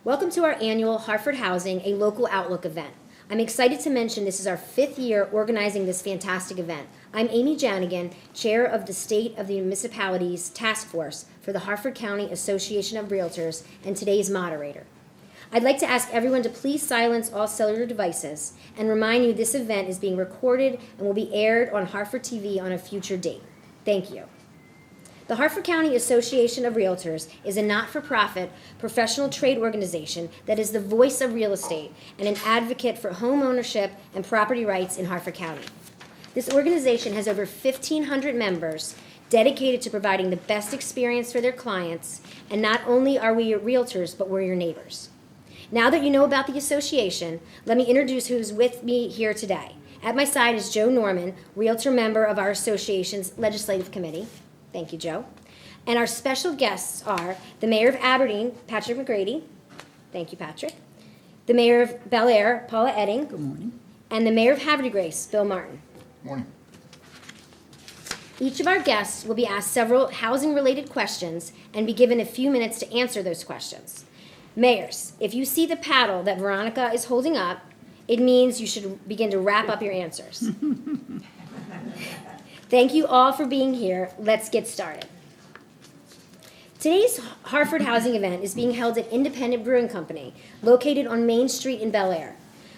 Welcome to our annual Harford Housing, a Local Outlook event. I'm excited to mention this is our 5th year organizing this fantastic event. I'm Amy Janigan, Chair of the State of the Municipalities Task Force for the Harford County Association of Realtors and today's moderator. I'd like to ask everyone to please silence all cellular devices and remind you this event is being recorded and will be aired on Harford TV on a future date. Thank you. The Harford County Association of Realtors is a not-for-profit professional trade organization that is the voice of real estate and an advocate for home ownership and property rights in Harford County. This organization has over 1,500 members dedicated to providing the best experience for their clients, and not only are we your realtors, but we're your neighbors. Now that you know about the association, let me introduce who's with me here today. At my side is Joe Norman, realtor member of our association's legislative committee. Thank you, Joe. And our special guests are the Mayor of Aberdeen, Patrick McGrady. Thank you, Patrick. The Mayor of Bel Air, Paula Edding. Good morning. And the Mayor of Havre de Grace, Bill Martin. Morning. Each of our guests will be asked several housing-related questions and be given a few minutes to answer those questions. Mayors, if you see the paddle that Veronica is holding up, it means you should begin to wrap up your answers. Thank you all for being here. Let's get started. Today's Harford Housing event is being held at Independent Brewing Company, located on Main Street in Bel Air.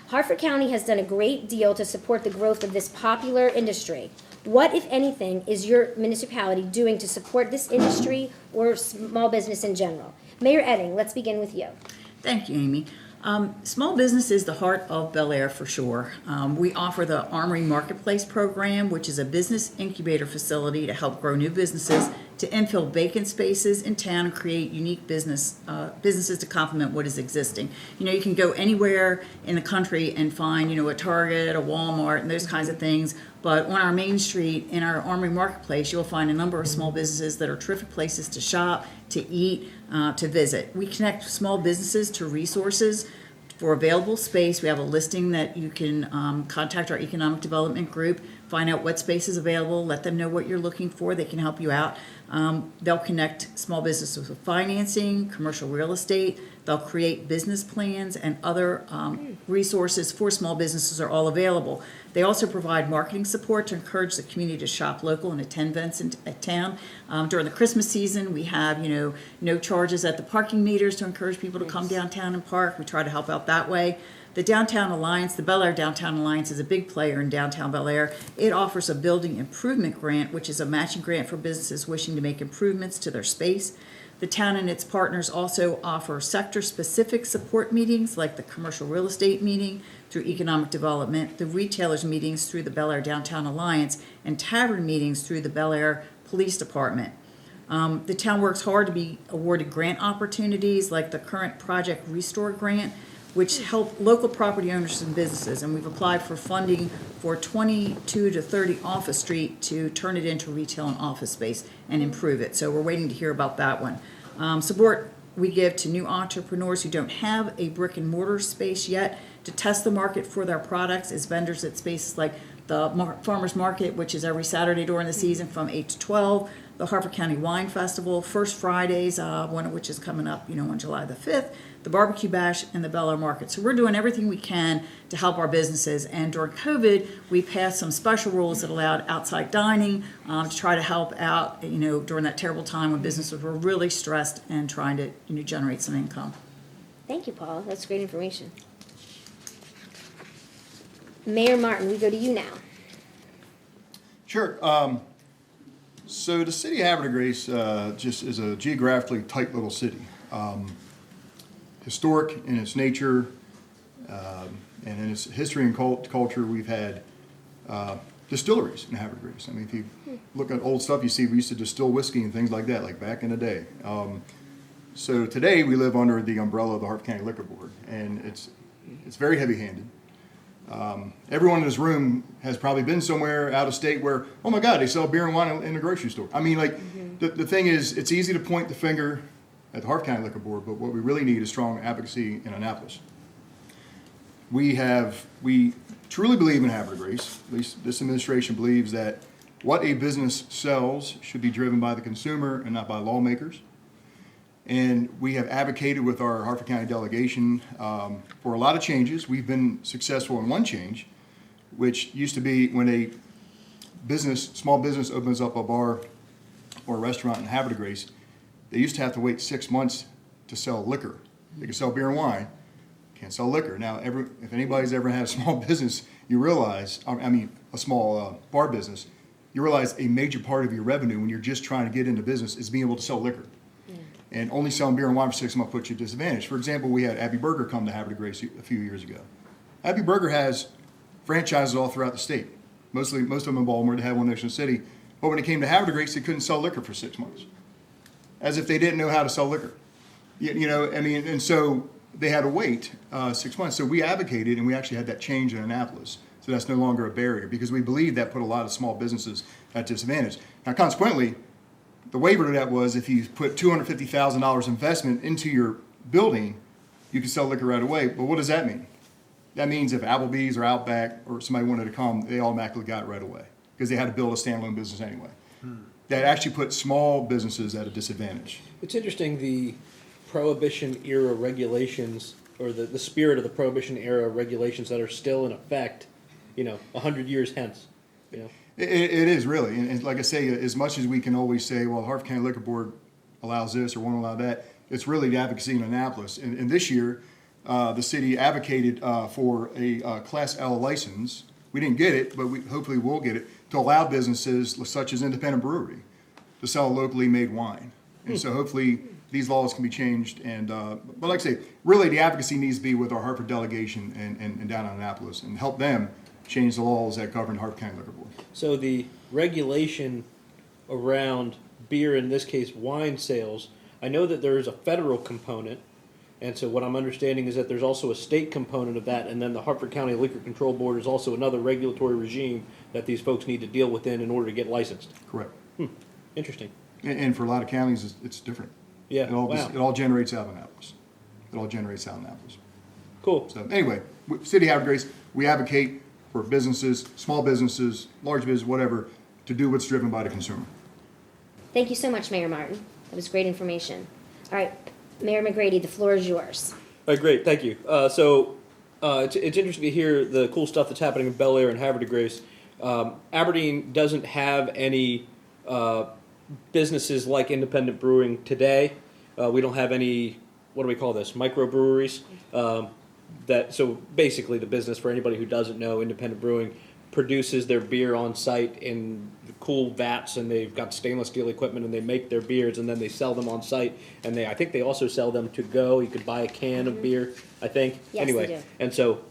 Harford County has done a great deal to support the growth of this popular industry. What, if anything, is your municipality doing to support this industry or small business in general? Mayor Edding, let's begin with you. Thank you, Amy. Small business is the heart of Bel Air for sure. We offer the Armory Marketplace program, which is a business incubator facility to help grow new businesses, to infill vacant spaces in town and create unique businesses to complement what is existing. You know, you can go anywhere in the country and find, a Target, a Walmart, and those kinds of things. But on our main street, in our Armory Marketplace, you'll find a number of small businesses that are terrific places to shop, to eat, to visit. We connect small businesses to resources for available space. We have a listing that you can contact our economic development group, find out what space is available, let them know what you're looking for. They can help you out. They'll connect small businesses with financing, commercial real estate. They'll create business plans, and other resources for small businesses are all available. They also provide marketing support to encourage the community to shop local and attend events at town. During the Christmas season, we have, no charges at the parking meters to encourage people to come downtown and park. We try to help out that way. The Downtown Alliance, the Bel Air Downtown Alliance, is a big player in downtown Bel Air. It offers a building improvement grant, which is a matching grant for businesses wishing to make improvements to their space. The town and its partners also offer sector-specific support meetings, like the commercial real estate meeting through economic development, the retailers meetings through the Bel Air Downtown Alliance, and tavern meetings through the Bel Air Police Department. The town works hard to be awarded grant opportunities, like the current Project Restore grant, which help local property owners and businesses. And we've applied for funding for 22 to 30 Office Street to turn it into retail and office space and improve it. So we're waiting to hear about that one. Support we give to new entrepreneurs who don't have a brick and mortar space yet to test the market for their products as vendors at spaces like the Farmers Market, which is every Saturday during the season from 8 to 12, the Harford County Wine Festival, First Fridays, one of which is coming up, on July the 5th, the Barbecue Bash, and the Bel Air Market. So we're doing everything we can to help our businesses. And during COVID, we passed some special rules that allowed outside dining to try to help out, during that terrible time when businesses were really stressed and trying to, generate some income. Thank you, Paula. That's great information. Mayor Martin, we go to you now. Sure. So the city of Havre de Grace just is a geographically tight little city. Historic in its nature and in its history and culture. We've had distilleries in Havre de Grace. I mean, if you look at old stuff, you see we used to distill whiskey and things like that, like back in the day. So today we live under the umbrella of the Harford County Liquor Board, and it's very heavy-handed. Everyone in this room has probably been somewhere out of state where, oh my God, they sell beer and wine in the grocery store. I mean, the thing is, it's easy to point the finger at the Harford County Liquor Board, but what we really need is strong advocacy in Annapolis. We truly believe in Havre de Grace. At least this administration believes that what a business sells should be driven by the consumer and not by lawmakers. And we have advocated with our Harford County delegation for a lot of changes. We've been successful in one change, which used to be when a small business opens up a bar or a restaurant in Havre de Grace, they used to have to wait 6 months to sell liquor. They can sell beer and wine, can't sell liquor. Now, if anybody's ever had a small business, you realize, a small bar business, you realize a major part of your revenue when you're just trying to get into business is being able to sell liquor. And only selling beer and wine for 6 months puts you at disadvantage. For example, we had Abbey Burger come to Havre de Grace a few years ago. Abbey Burger has franchises all throughout the state. Most of them in Baltimore. They had one in Ocean City. But when it came to Havre de Grace, they couldn't sell liquor for 6 months, as if they didn't know how to sell liquor. And so they had to wait 6 months. So we advocated, and we actually had that change in Annapolis. So that's no longer a barrier, because we believe that put a lot of small businesses at disadvantage. Now, consequently, the waiver to that was if you put $250,000 investment into your building, you can sell liquor right away. But what does that mean? That means if Applebee's or Outback or somebody wanted to come, they automatically got it right away because they had to build a standalone business anyway. That actually put small businesses at a disadvantage. It's interesting, the Prohibition era regulations, or the spirit of the Prohibition era regulations that are still in effect, 100 years hence. It is really, and like I say, as much as we can always say, well, Harford County Liquor Board allows this or won't allow that, it's really the advocacy in Annapolis. And this year, the city advocated for a Class L license. We didn't get it, but we hopefully will get it, to allow businesses such as Independent Brewery to sell locally made wine. And so hopefully these laws can be changed. And but like I say, really the advocacy needs to be with our Harford delegation and down in Annapolis, and help them change the laws that govern Harford County Liquor Board. So the regulation around beer, in this case wine sales, I know that there is a federal component, and so what I'm understanding is that there's also a state component of that, and then the Harford County Liquor Control Board is also another regulatory regime that these folks need to deal within in order to get licensed. Correct. Interesting. And for a lot of counties, it's different. Yeah, It all generates out of Annapolis. Cool. So anyway, City of Havre de Grace, we advocate for businesses, small businesses, large business, whatever, to do what's driven by the consumer. Thank you so much, Mayor Martin. That was great information. All right, Mayor McGrady, the floor is yours. Great, thank you. It's interesting to hear the cool stuff that's happening in Bel Air and Havre de Grace. Aberdeen doesn't have any businesses like independent brewing today. We don't have any, what do we call this, microbreweries. So basically the business, for anybody who doesn't know, independent brewing produces their beer on site in cool vats, and they've got stainless steel equipment, and they make their beers, and then they sell them on site, and I think they also sell them to go. You could buy a can of beer, I think. Yes, anyway, they do. and so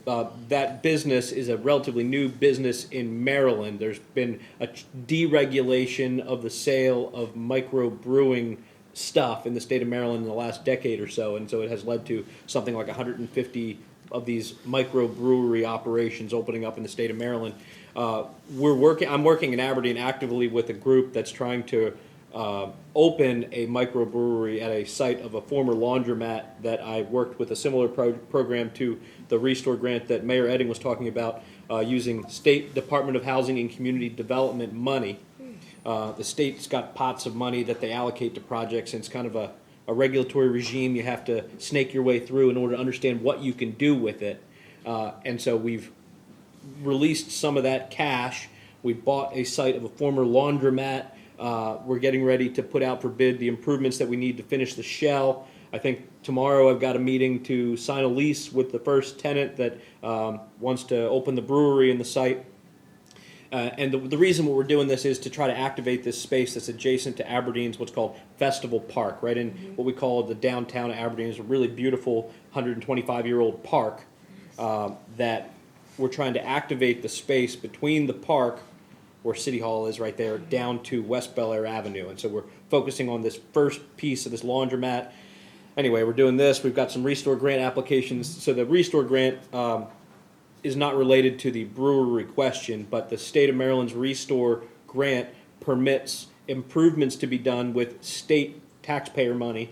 that business is a relatively new business in Maryland. There's been a deregulation of the sale of microbrewing stuff in the state of Maryland in the last decade or so, and so it has led to something like 150 of these microbrewery operations opening up in the state of Maryland. I'm working in Aberdeen actively with a group that's trying to open a microbrewery at a site of a former laundromat that I worked with a similar program to the Restore grant that Mayor Edding was talking about, using State Department of Housing and Community Development money. The state's got pots of money that they allocate to projects, and it's kind of a regulatory regime you have to snake your way through in order to understand what you can do with it. And so we've released some of that cash. We bought a site of a former laundromat. We're getting ready to put out for bid the improvements that we need to finish the shell. I think tomorrow I've got a meeting to sign a lease with the first tenant that wants to open the brewery in the site. And the reason we're doing this is to try to activate this space that's adjacent to Aberdeen's what's called Festival Park, right in what we call the downtown Aberdeen. It's a really beautiful 125-year-old park that we're trying to activate the space between the park, where City Hall is right there, down to West Bel Air Avenue. And so we're focusing on this first piece of this laundromat. Anyway, we're doing this. We've got some Restore grant applications. So the Restore grant is not related to the brewery question, but the state of Maryland's Restore grant permits improvements to be done with state taxpayer money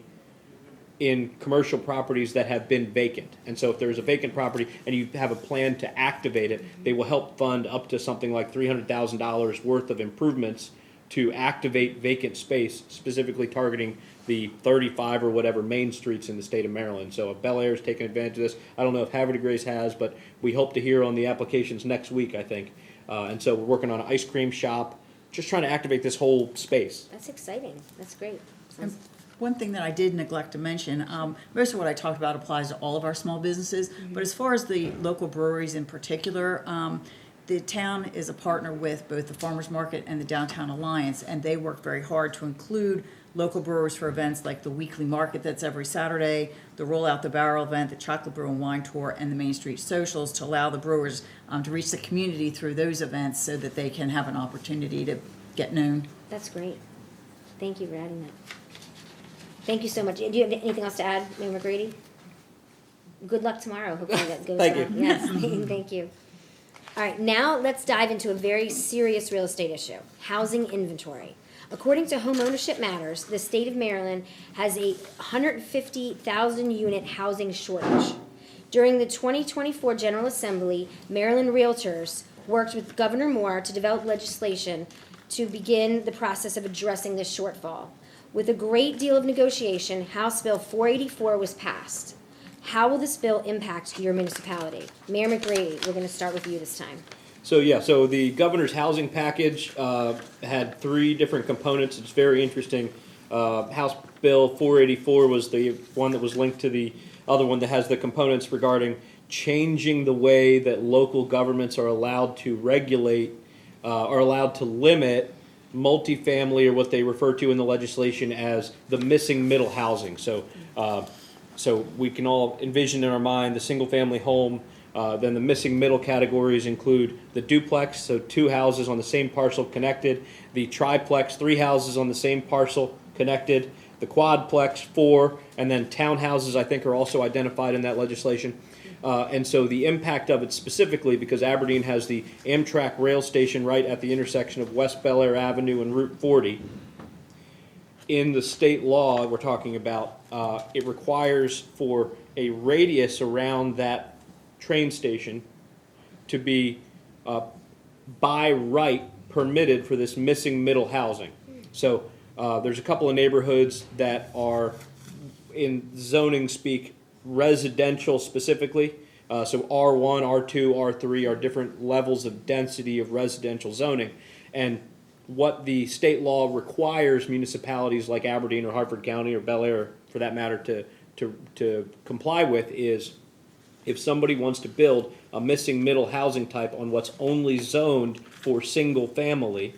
in commercial properties that have been vacant. And so if there's a vacant property and you have a plan to activate it, they will help fund up to something like $300,000 worth of improvements to activate vacant space, specifically targeting the 35 or whatever main streets in the state of Maryland. So if Bel Air's taking advantage of this, I don't know if Havre de Grace has, but we hope to hear on the applications next week, I think. And so we're working on an ice cream shop, just trying to activate this whole space. That's exciting. That's great. And one thing that I did neglect to mention, most of what I talked about applies to all of our small businesses, but as far as the local breweries in particular, the town is a partner with both the Farmers Market and the Downtown Alliance, and they work very hard to include local brewers for events like the weekly market that's every Saturday, the Roll Out the Barrel event, the Chocolate Brew and Wine Tour, and the Main Street Socials to allow the brewers to reach the community through those events so that they can have an opportunity to get known. That's great. Thank you for adding that. Thank you so much. Do you have anything else to add, Mayor McGrady? Good luck tomorrow. Hopefully that goes Thank well. you. Yes, thank you. All right, now let's dive into a very serious real estate issue, housing inventory. According to Home Ownership Matters, the state of Maryland has a 150,000 unit housing shortage. During the 2024 General Assembly, Maryland Realtors worked with Governor Moore to develop legislation to begin the process of addressing this shortfall. With a great deal of negotiation, House Bill 484 was passed. How will this bill impact your municipality? Mayor McGrady, we're going to start with you this time. So the governor's housing package had 3 different components. It's very interesting. House Bill 484 was the one that was linked to the other one that has the components regarding changing the way that local governments are allowed to regulate, are allowed to limit multifamily, or what they refer to in the legislation as the missing middle housing. So we can all envision in our mind the single-family home. Then the missing middle categories include the duplex, so 2 houses on the same parcel connected, the triplex, 3 houses on the same parcel connected, the quadplex, 4, and then townhouses, I think, are also identified in that legislation. And so the impact of it specifically, because Aberdeen has the Amtrak rail station right at the intersection of West Bel Air Avenue and Route 40, in the state law we're talking about, it requires for a radius around that train station to be by right permitted for this missing middle housing. So there's a couple of neighborhoods that are, in zoning speak, residential specifically. So R1, R2, R3 are different levels of density of residential zoning. And what the state law requires municipalities like Aberdeen or Harford County or Bel Air, for that matter, to comply with is, if somebody wants to build a missing middle housing type on what's only zoned for single family,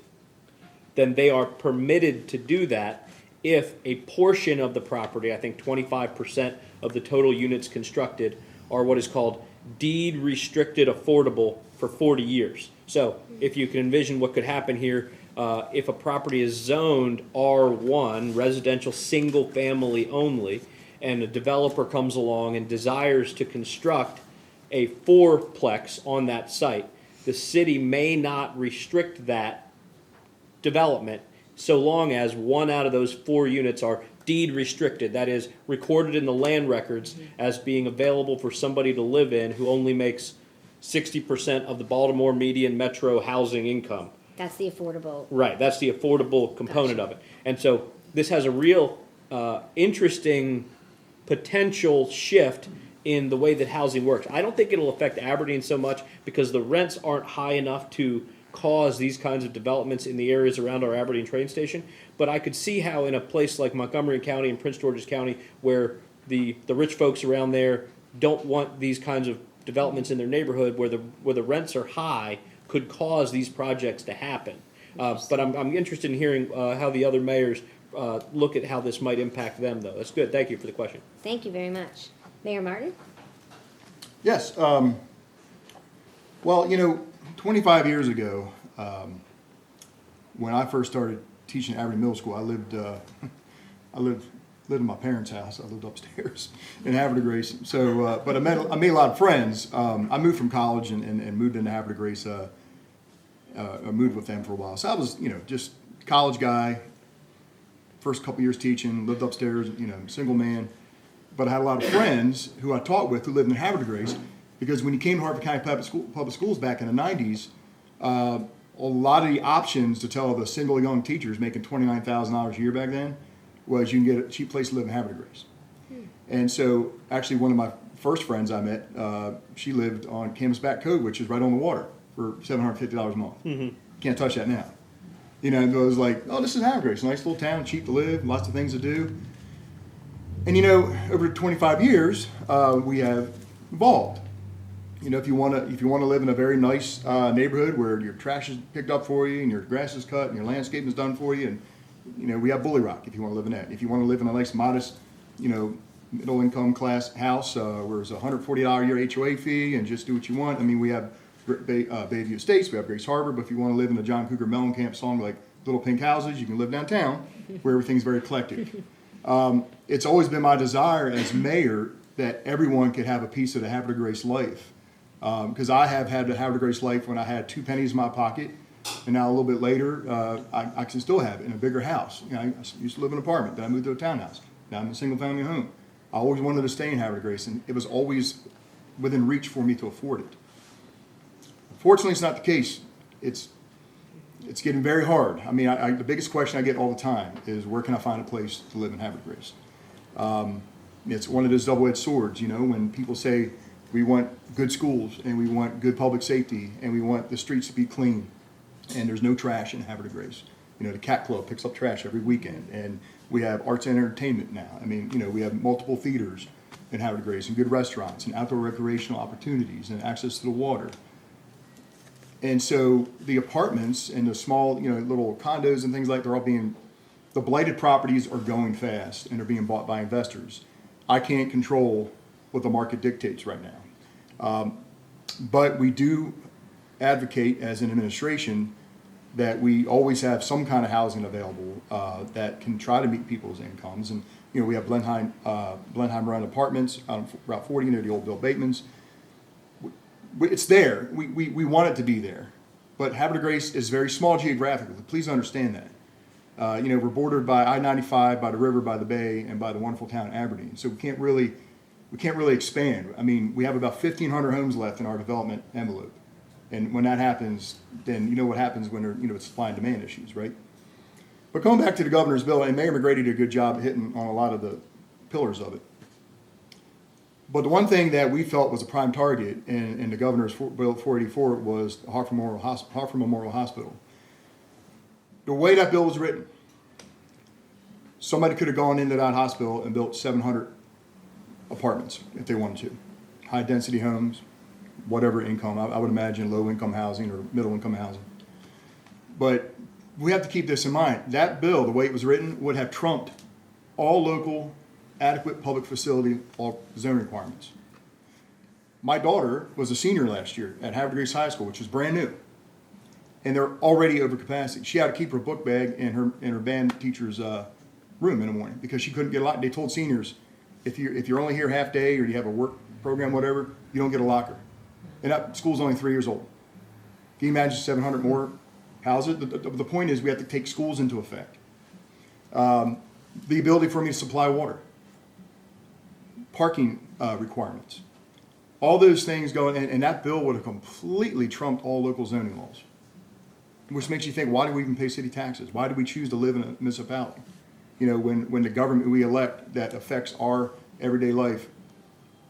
then they are permitted to do that if a portion of the property, I think 25% of the total units constructed, are what is called deed restricted affordable for 40 years. So if you can envision what could happen here, if a property is zoned R1, residential single family only, and a developer comes along and desires to construct a 4-plex on that site, the city may not restrict that development so long as 1 out of those 4 units are deed restricted, that is, recorded in the land records as being available for somebody to live in who only makes 60% of the Baltimore median metro housing income. That's the affordable. Right, that's the affordable component of it. And so this has a real interesting potential shift in the way that housing works. I don't think it'll affect Aberdeen so much because the rents aren't high enough to cause these kinds of developments in the areas around our Aberdeen train station. But I could see how in a place like Montgomery County and Prince George's County, where the rich folks around there don't want these kinds of developments in their neighborhood, where the rents are high, could cause these projects to happen. But I'm interested in hearing how the other mayors look at how this might impact them, though. That's good. Thank you for the question. Thank you very much. Mayor Martin? Yes. Well, 25 years ago, when I first started teaching at Aberdeen Middle School, I lived in my parents' house. I lived upstairs in Havre de Grace. So, but I made a lot of friends. I moved from college and moved into Havre de Grace. I moved with them for a while. So I was, just college guy. First couple years teaching, lived upstairs, single man. But I had a lot of friends who I taught with who lived in Havre de Grace, because when you came to Harford County Public Schools back in the 90s, a lot of the options to tell the single young teachers making $29,000 a year back then was you can get a cheap place to live in Havertide Grace. And so actually one of my first friends I met, she lived on Canvasback Cove, which is right on the water, for $750 a month. Can't touch that now. You know, it was like, oh, this is Havertide Grace, nice little town, cheap to live, lots of things to do. And you know, over 25 years, we have evolved. You know, if you want to live in a very nice neighborhood where your trash is picked up for you and your grass is cut and your landscaping is done for you, and you know, we have Bully Rock if you want to live in that. If you want to live in a nice, modest, you know, middle income class house where there's a $140 a year HOA fee and just do what you want. I mean, we have Bayview Estates, we have Grace Harbor, but if you want to live in a John Cougar Mellencamp song like Little Pink Houses, you can live downtown where everything's very eclectic. It's always been my desire as mayor that everyone could have a piece of the Havertide Grace life. Because I have had the Havertide Grace life when I had 2 pennies in my pocket, and now a little bit later, I can still have it in a bigger house. You know, I used to live in an apartment, then I moved to a townhouse. Now I'm in a single family home. I always wanted to stay in Havertide Grace, and it was always within reach for me to afford it. Fortunately, it's not the case. It's getting very hard. I mean, the biggest question I get all the time is where can I find a place to live in Havertide Grace? It's one of those double-edged swords, you know, when people say we want good schools and we want good public safety and we want the streets to be clean and there's no trash in Havertide Grace. You know, the Cat Club picks up trash every weekend, and we have arts and entertainment now. I mean, you know, we have multiple theaters in Havertide Grace and good restaurants and outdoor recreational opportunities and access to the water. And so the apartments and the small, you know, little condos and things like they're all being, the blighted properties are going fast and they're being bought by investors. I can't control what the market dictates right now. But we do advocate as an administration that we always have some kind of housing available that can try to meet people's incomes. And, you know, we have Blenheim Run Apartments on Route 40 near the old Bill Bateman's. It's there. We want it to be there. But Havertide Grace is very small geographically. Please understand that. You know, we're bordered by I-95, by the river, by the bay, and by the wonderful town of Aberdeen. So we can't really expand. I mean, we have about 1,500 homes left in our development envelope. And when that happens, then you know what happens when it's supply and demand issues, right? But going back to the governor's bill, and Mayor McGrady did a good job hitting on a lot of the pillars of it. But the one thing that we felt was a prime target in the governor's bill 484 was the Harford Memorial Hospital. The way that bill was written, somebody could have gone into that hospital and built 700 apartments if they wanted to. High density homes, whatever income. I would imagine low income housing or middle income housing. But we have to keep this in mind. That bill, the way it was written, would have trumped all local adequate public facility or zone requirements. My daughter was a senior last year at Havertide Grace High School, which was brand new. And they're already over capacity. She had to keep her book bag in her band teacher's room in the morning because she couldn't get a locker. They told seniors, if you're only here half day or you have a work program, whatever, you don't get a locker. And that school's only 3 years old. Can you imagine 700 more houses? The point is we have to take schools into effect. The ability for me to supply water. Parking requirements. All those things go in, and that bill would have completely trumped all local zoning laws. Which makes you think, why do we even pay city taxes? Why do we choose to live in a municipality? You know, when the government we elect that affects our everyday life,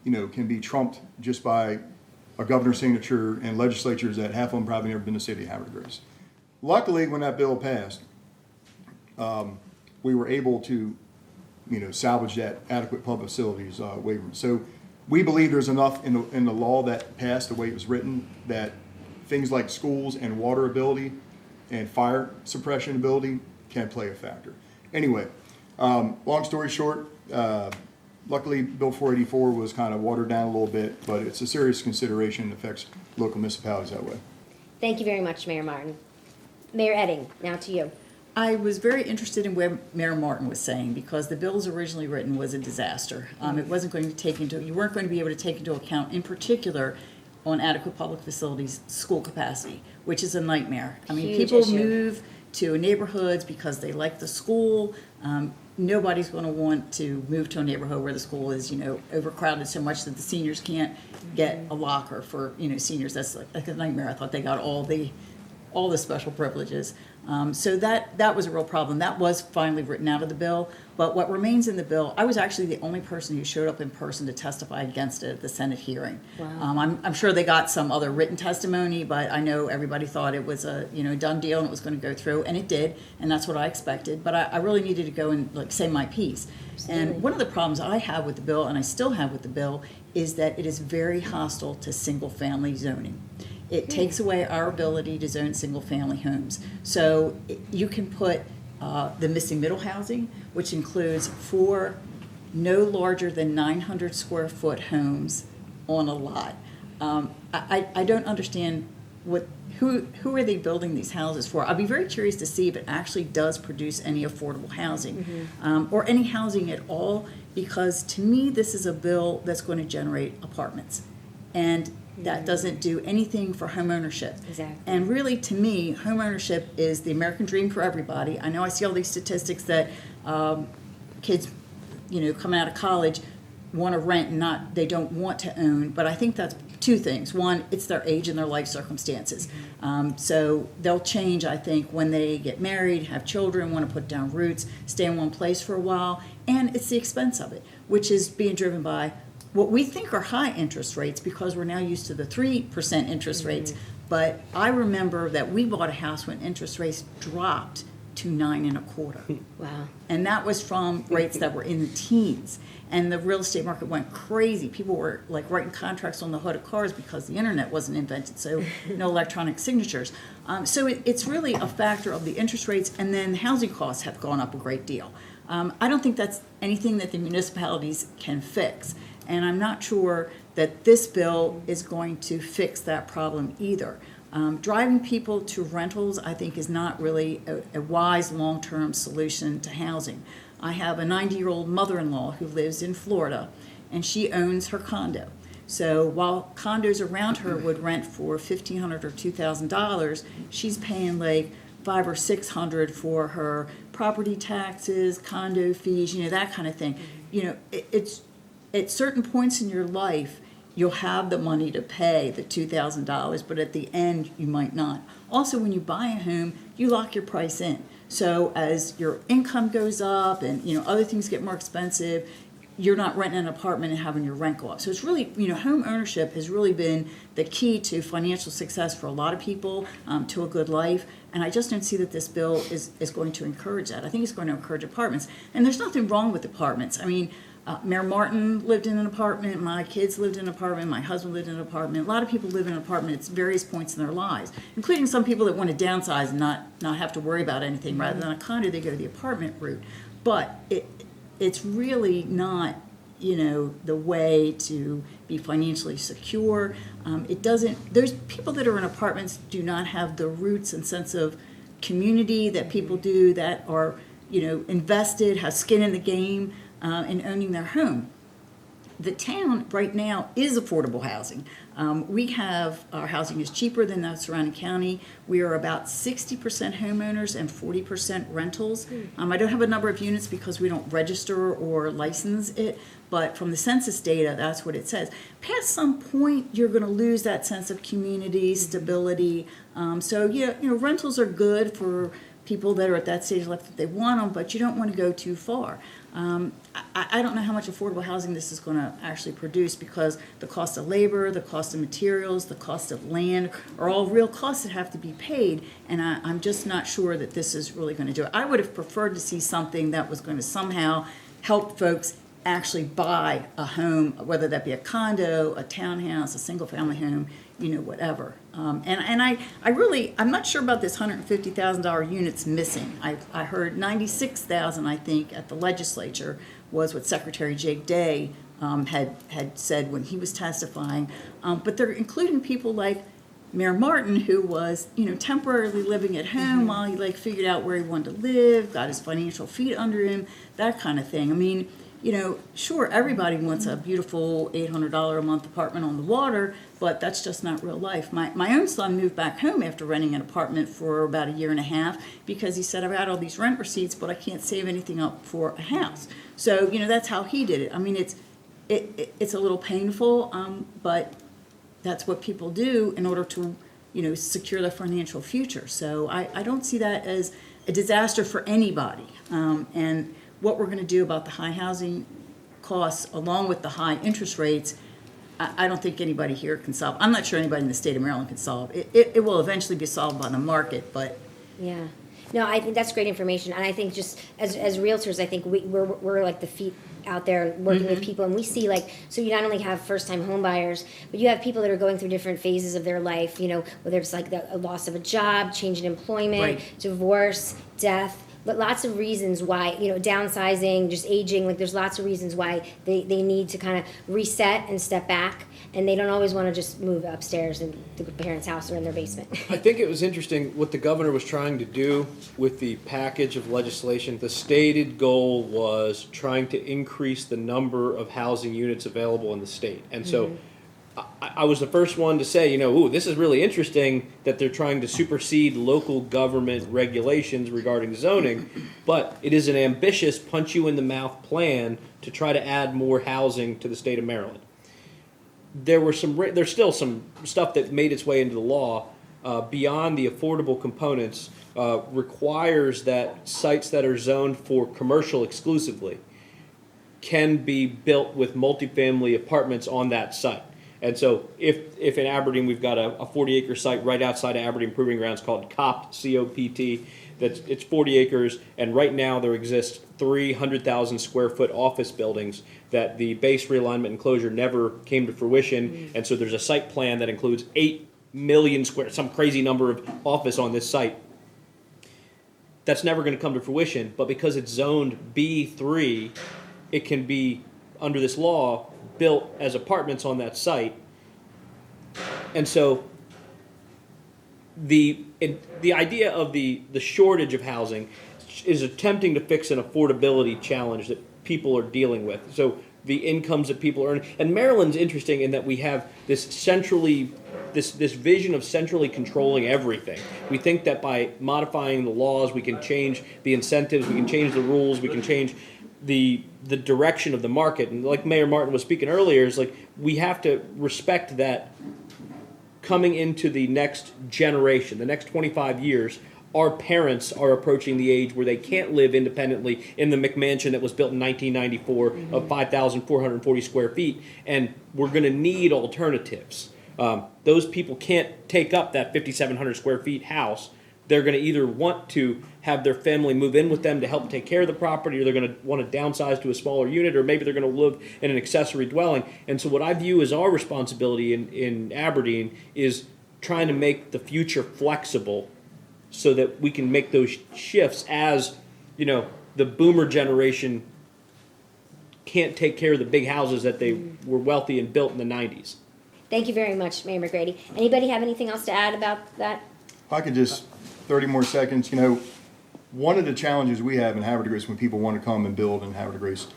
you know, can be trumped just by a governor's signature and legislatures that half of them probably never been to the city of Havertide Grace. Luckily, when that bill passed, we were able to, you know, salvage that adequate public facilities waiver. So we believe there's enough in the law that passed the way it was written that things like schools and water ability and fire suppression ability can play a factor. Anyway, long story short, luckily Bill 484 was kind of watered down a little bit, but it's a serious consideration and affects local municipalities that way. Thank you very much, Mayor Martin. Mayor Edding, now to you. I was very interested in where Mayor Martin was saying because the bill as originally written was a disaster. It wasn't going to you weren't going to be able to take into account, in particular, on adequate public facilities, school capacity, which is a nightmare. I mean, Huge people issue. move to neighborhoods because they like the school. Nobody's going to want to move to a neighborhood where the school is, you know, overcrowded so much that the seniors can't get a locker for, you know, seniors. That's like a nightmare. I thought they got all the all the special privileges. So that was a real problem. That was finally written out of the bill. But what remains in the bill, I was actually the only person who showed up in person to testify against it at the Senate hearing. Wow. I'm sure they got some other written testimony, but I know everybody thought it was a done deal and it was going to go through, and it did, and that's what I expected. But I really needed to go and say my piece. Absolutely. And one of the problems I have with the bill, and I still have with the bill, is that it is very hostile to single-family zoning. It takes away our ability to zone single-family homes. So you can put the missing middle housing, which includes 4 no larger than 900 square foot homes on a lot. I don't understand who are they building these houses for? I'll be very curious to see if it actually does produce any affordable housing, or any housing at all, because to me this is a bill that's going to generate apartments, and that doesn't do anything for home ownership. Exactly. And really, to me, home ownership is the American dream for everybody. I know I see all these statistics that kids, coming out of college want to rent and they don't want to own, but I think that's two things. One, it's their age and their life circumstances. So they'll change, I think, when they get married, have children, want to put down roots, stay in one place for a while, and it's the expense of it, which is being driven by what we think are high interest rates because we're now used to the 3% interest rates. But I remember that we bought a house when interest rates dropped to 9.25%. Wow. And that was from rates that were in the teens. And the real estate market went crazy. People were like writing contracts on the hood of cars because the internet wasn't invented, so no electronic signatures. So it's really a factor of the interest rates, and then housing costs have gone up a great deal. I don't think that's anything that the municipalities can fix. And I'm not sure that this bill is going to fix that problem either. Driving people to rentals, I think, is not really a wise long-term solution to housing. I have a 90-year-old mother-in-law who lives in Florida, and she owns her condo. So while condos around her would rent for $1,500 or $2,000, she's paying like $500 or $600 for her property taxes, condo fees, that kind of thing. It's at certain points in your life, you'll have the money to pay the $2,000, but at the end, you might not. Also, when you buy a home, you lock your price in. So as your income goes up and, other things get more expensive, you're not renting an apartment and having your rent go up. So it's really, home ownership has really been the key to financial success for a lot of people, to a good life. And I just don't see that this bill is going to encourage that. I think it's going to encourage apartments. And there's nothing wrong with apartments. I mean, Mayor Martin lived in an apartment, my kids lived in an apartment, my husband lived in an apartment. A lot of people live in an apartment at various points in their lives, including some people that want to downsize and not have to worry about anything. Rather than a condo, they go the apartment route. But it's really not, the way to be financially secure. Those people that are in apartments do not have the roots and sense of community that people do that are, invested, have skin in the game. In owning their home. The town right now is affordable housing. Our housing is cheaper than the surrounding county. We are about 60% homeowners and 40% rentals. I don't have a number of units because we don't register or license it, but from the census data, that's what it says. Past some point, you're going to lose that sense of community, stability. Rentals are good for people that are at that stage of life that they want them, but you don't want to go too far. I don't know how much affordable housing this is going to actually produce because the cost of labor, the cost of materials, the cost of land are all real costs that have to be paid, and I'm just not sure that this is really going to do it. I would have preferred to see something that was going to somehow help folks actually buy a home, whether that be a condo, a townhouse, a single-family home, whatever. I'm not sure about this $150,000 units missing. I heard 96,000, I think, at the legislature was what Secretary Jake Day had said when he was testifying. But they're including people like Mayor Martin, who was, temporarily living at home while he figured out where he wanted to live, got his financial feet under him, that kind of thing. I mean, sure, everybody wants a beautiful $800 a month apartment on the water, but that's just not real life. My own son moved back home after renting an apartment for about a year and a half because he said, I've got all these rent receipts, but I can't save anything up for a house. So, that's how he did it. I mean, it's a little painful, but that's what people do in order to secure their financial future. So I don't see that as a disaster for anybody. And what we're going to do about the high housing costs, along with the high interest rates, I don't think anybody here can solve. I'm not sure anybody in the state of Maryland can solve. It will eventually be solved by the market, but Yeah. No, I think that's great information, and I think just as realtors, I think we're like the feet out there working with people, and we see so you not only have first time home buyers, but you have people that are going through different phases of their life. Whether it's like a loss of a job, change in employment, Right. divorce, death. But lots of reasons why, downsizing, just aging, there's lots of reasons why they need to kind of reset and step back, and they don't always want to just move upstairs in the parents' house or in their basement. I think it was interesting what the governor was trying to do with the package of legislation. The stated goal was trying to increase the number of housing units available in the state. And so I was the first one to say, this is really interesting that they're trying to supersede local government regulations regarding zoning, but it is an ambitious punch-you-in-the-mouth plan to try to add more housing to the state of Maryland. There's still some stuff that made its way into the law beyond the affordable components, requires that sites that are zoned for commercial exclusively can be built with multifamily apartments on that site. And so if in Aberdeen we've got a 40-acre site right outside of Aberdeen Proving Grounds called COPT, C-O-P-T, it's 40 acres, and right now there exists 300,000 square foot office buildings that the base realignment and closure never came to fruition, and so there's a site plan that includes 8 million some crazy number of office on this site. That's never going to come to fruition, but because it's zoned B3, it can be, under this law, built as apartments on that site. And so the idea of the shortage of housing is attempting to fix an affordability challenge that people are dealing with. So the incomes that people earn, and Maryland's interesting in that we have this vision of centrally controlling everything. We think that by modifying the laws, we can change the incentives, we can change the rules, we can change the direction of the market. And like Mayor Martin was speaking earlier, is we have to respect that coming into the next generation, the next 25 years, our parents are approaching the age where they can't live independently in the McMansion that was built in 1994 of 5,440 square feet, and we're going to need alternatives. Those people can't take up that 5,700 square feet house. They're going to either want to have their family move in with them to help take care of the property, or they're going to want to downsize to a smaller unit, or maybe they're going to live in an accessory dwelling. And so what I view as our responsibility in Aberdeen is trying to make the future flexible so that we can make those shifts as, the boomer generation can't take care of the big houses that they were wealthy and built in the 90s. Thank you very much, Mayor McGrady. Anybody have anything else to add about that? If I could just, 30 more seconds, one of the challenges we have in Harford Grace when people want to come and build in Harford Grace,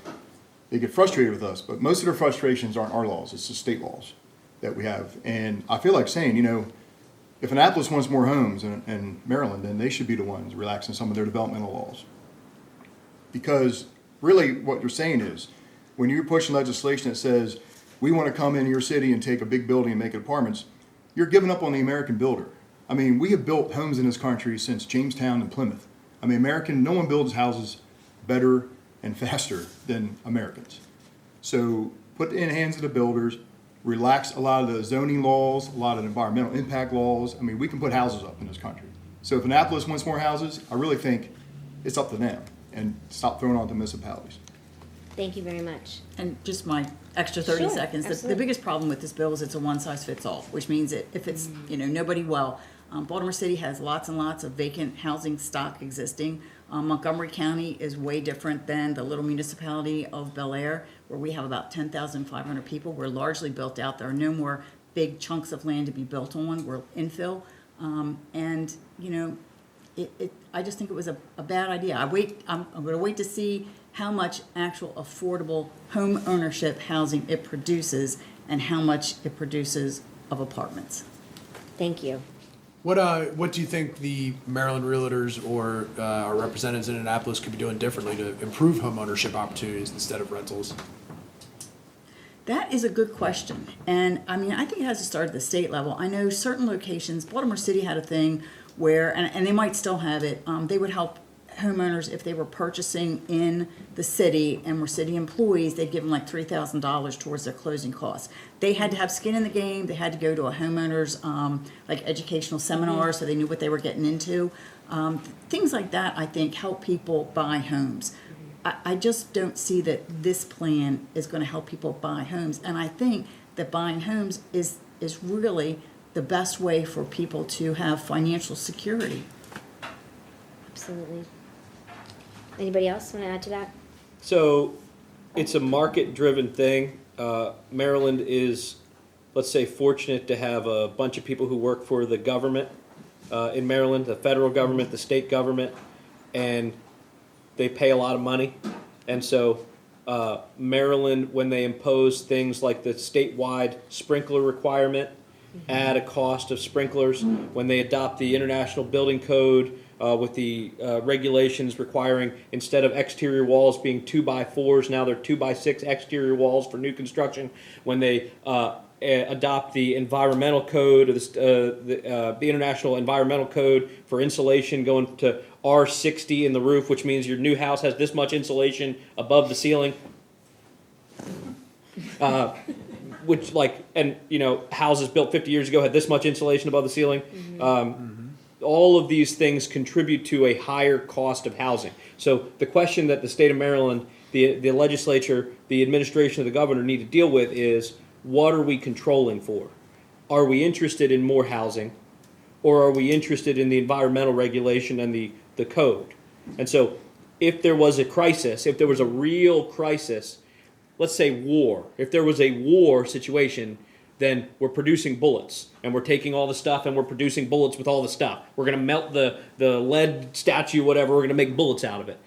they get frustrated with us, but most of their frustrations aren't our laws, it's the state laws that we have. And I feel like saying, if Annapolis wants more homes in Maryland, then they should be the ones relaxing some of their developmental laws. Because really what you're saying is, when you're pushing legislation that says, we want to come into your city and take a big building and make it apartments, you're giving up on the American builder. I mean, we have built homes in this country since Jamestown and Plymouth. I mean, no one builds houses better and faster than Americans. So put it in the hands of the builders, relax a lot of the zoning laws, a lot of the environmental impact laws. I mean, we can put houses up in this country. So if Annapolis wants more houses, I really think it's up to them, and stop throwing on to municipalities. Thank you very much. And just my extra 30 Sure, seconds. The absolutely. biggest problem with this bill is it's a one-size-fits-all, which means that if it's, nobody, Baltimore City has lots and lots of vacant housing stock existing. Montgomery County is way different than the little municipality of Bel Air, where we have about 10,500 people. We're largely built out. There are no more big chunks of land to be built on. We're infill. I just think it was a bad idea. I'm going to wait to see how much actual affordable home ownership housing it produces and how much it produces of apartments. Thank you. What do you think the Maryland Realtors or our representatives in Annapolis could be doing differently to improve home ownership opportunities instead of rentals? That is a good question. And I mean, I think it has to start at the state level. I know certain locations, Baltimore City had a thing where, and they might still have it, they would help homeowners if they were purchasing in the city and were city employees, they'd give them like $3,000 towards their closing costs. They had to have skin in the game. They had to go to a homeowner's like educational seminar so they knew what they were getting into. Things like that, I think, help people buy homes. I just don't see that this plan is going to help people buy homes. And I think that buying homes is really the best way for people to have financial security. Absolutely. Anybody else want to add to that? So it's a market-driven thing. Maryland is, let's say, fortunate to have a bunch of people who work for the government in Maryland, the federal government, the state government, and they pay a lot of money. And so Maryland, when they impose things like the statewide sprinkler requirement, add a cost of sprinklers, when they adopt the International Building Code, with the regulations requiring, instead of exterior walls being 2x4s, now they're 2x6 exterior walls for new construction. When they adopt the environmental code, or the International Environmental Code for insulation going to R60 in the roof, which means your new house has this much insulation above the ceiling. Which, like, and you know, houses built 50 years ago had this much insulation above the ceiling. All of these things contribute to a higher cost of housing. So the question that the state of Maryland, the legislature, the administration of the governor need to deal with is, what are we controlling for? Are we interested in more housing, or are we interested in the environmental regulation and the code? And so if there was a crisis, if there was a real crisis, let's say war, if there was a war situation, then we're producing bullets, and we're taking all the stuff and we're producing bullets with all the stuff. We're going to melt the lead statue, whatever, we're going to make bullets out of it.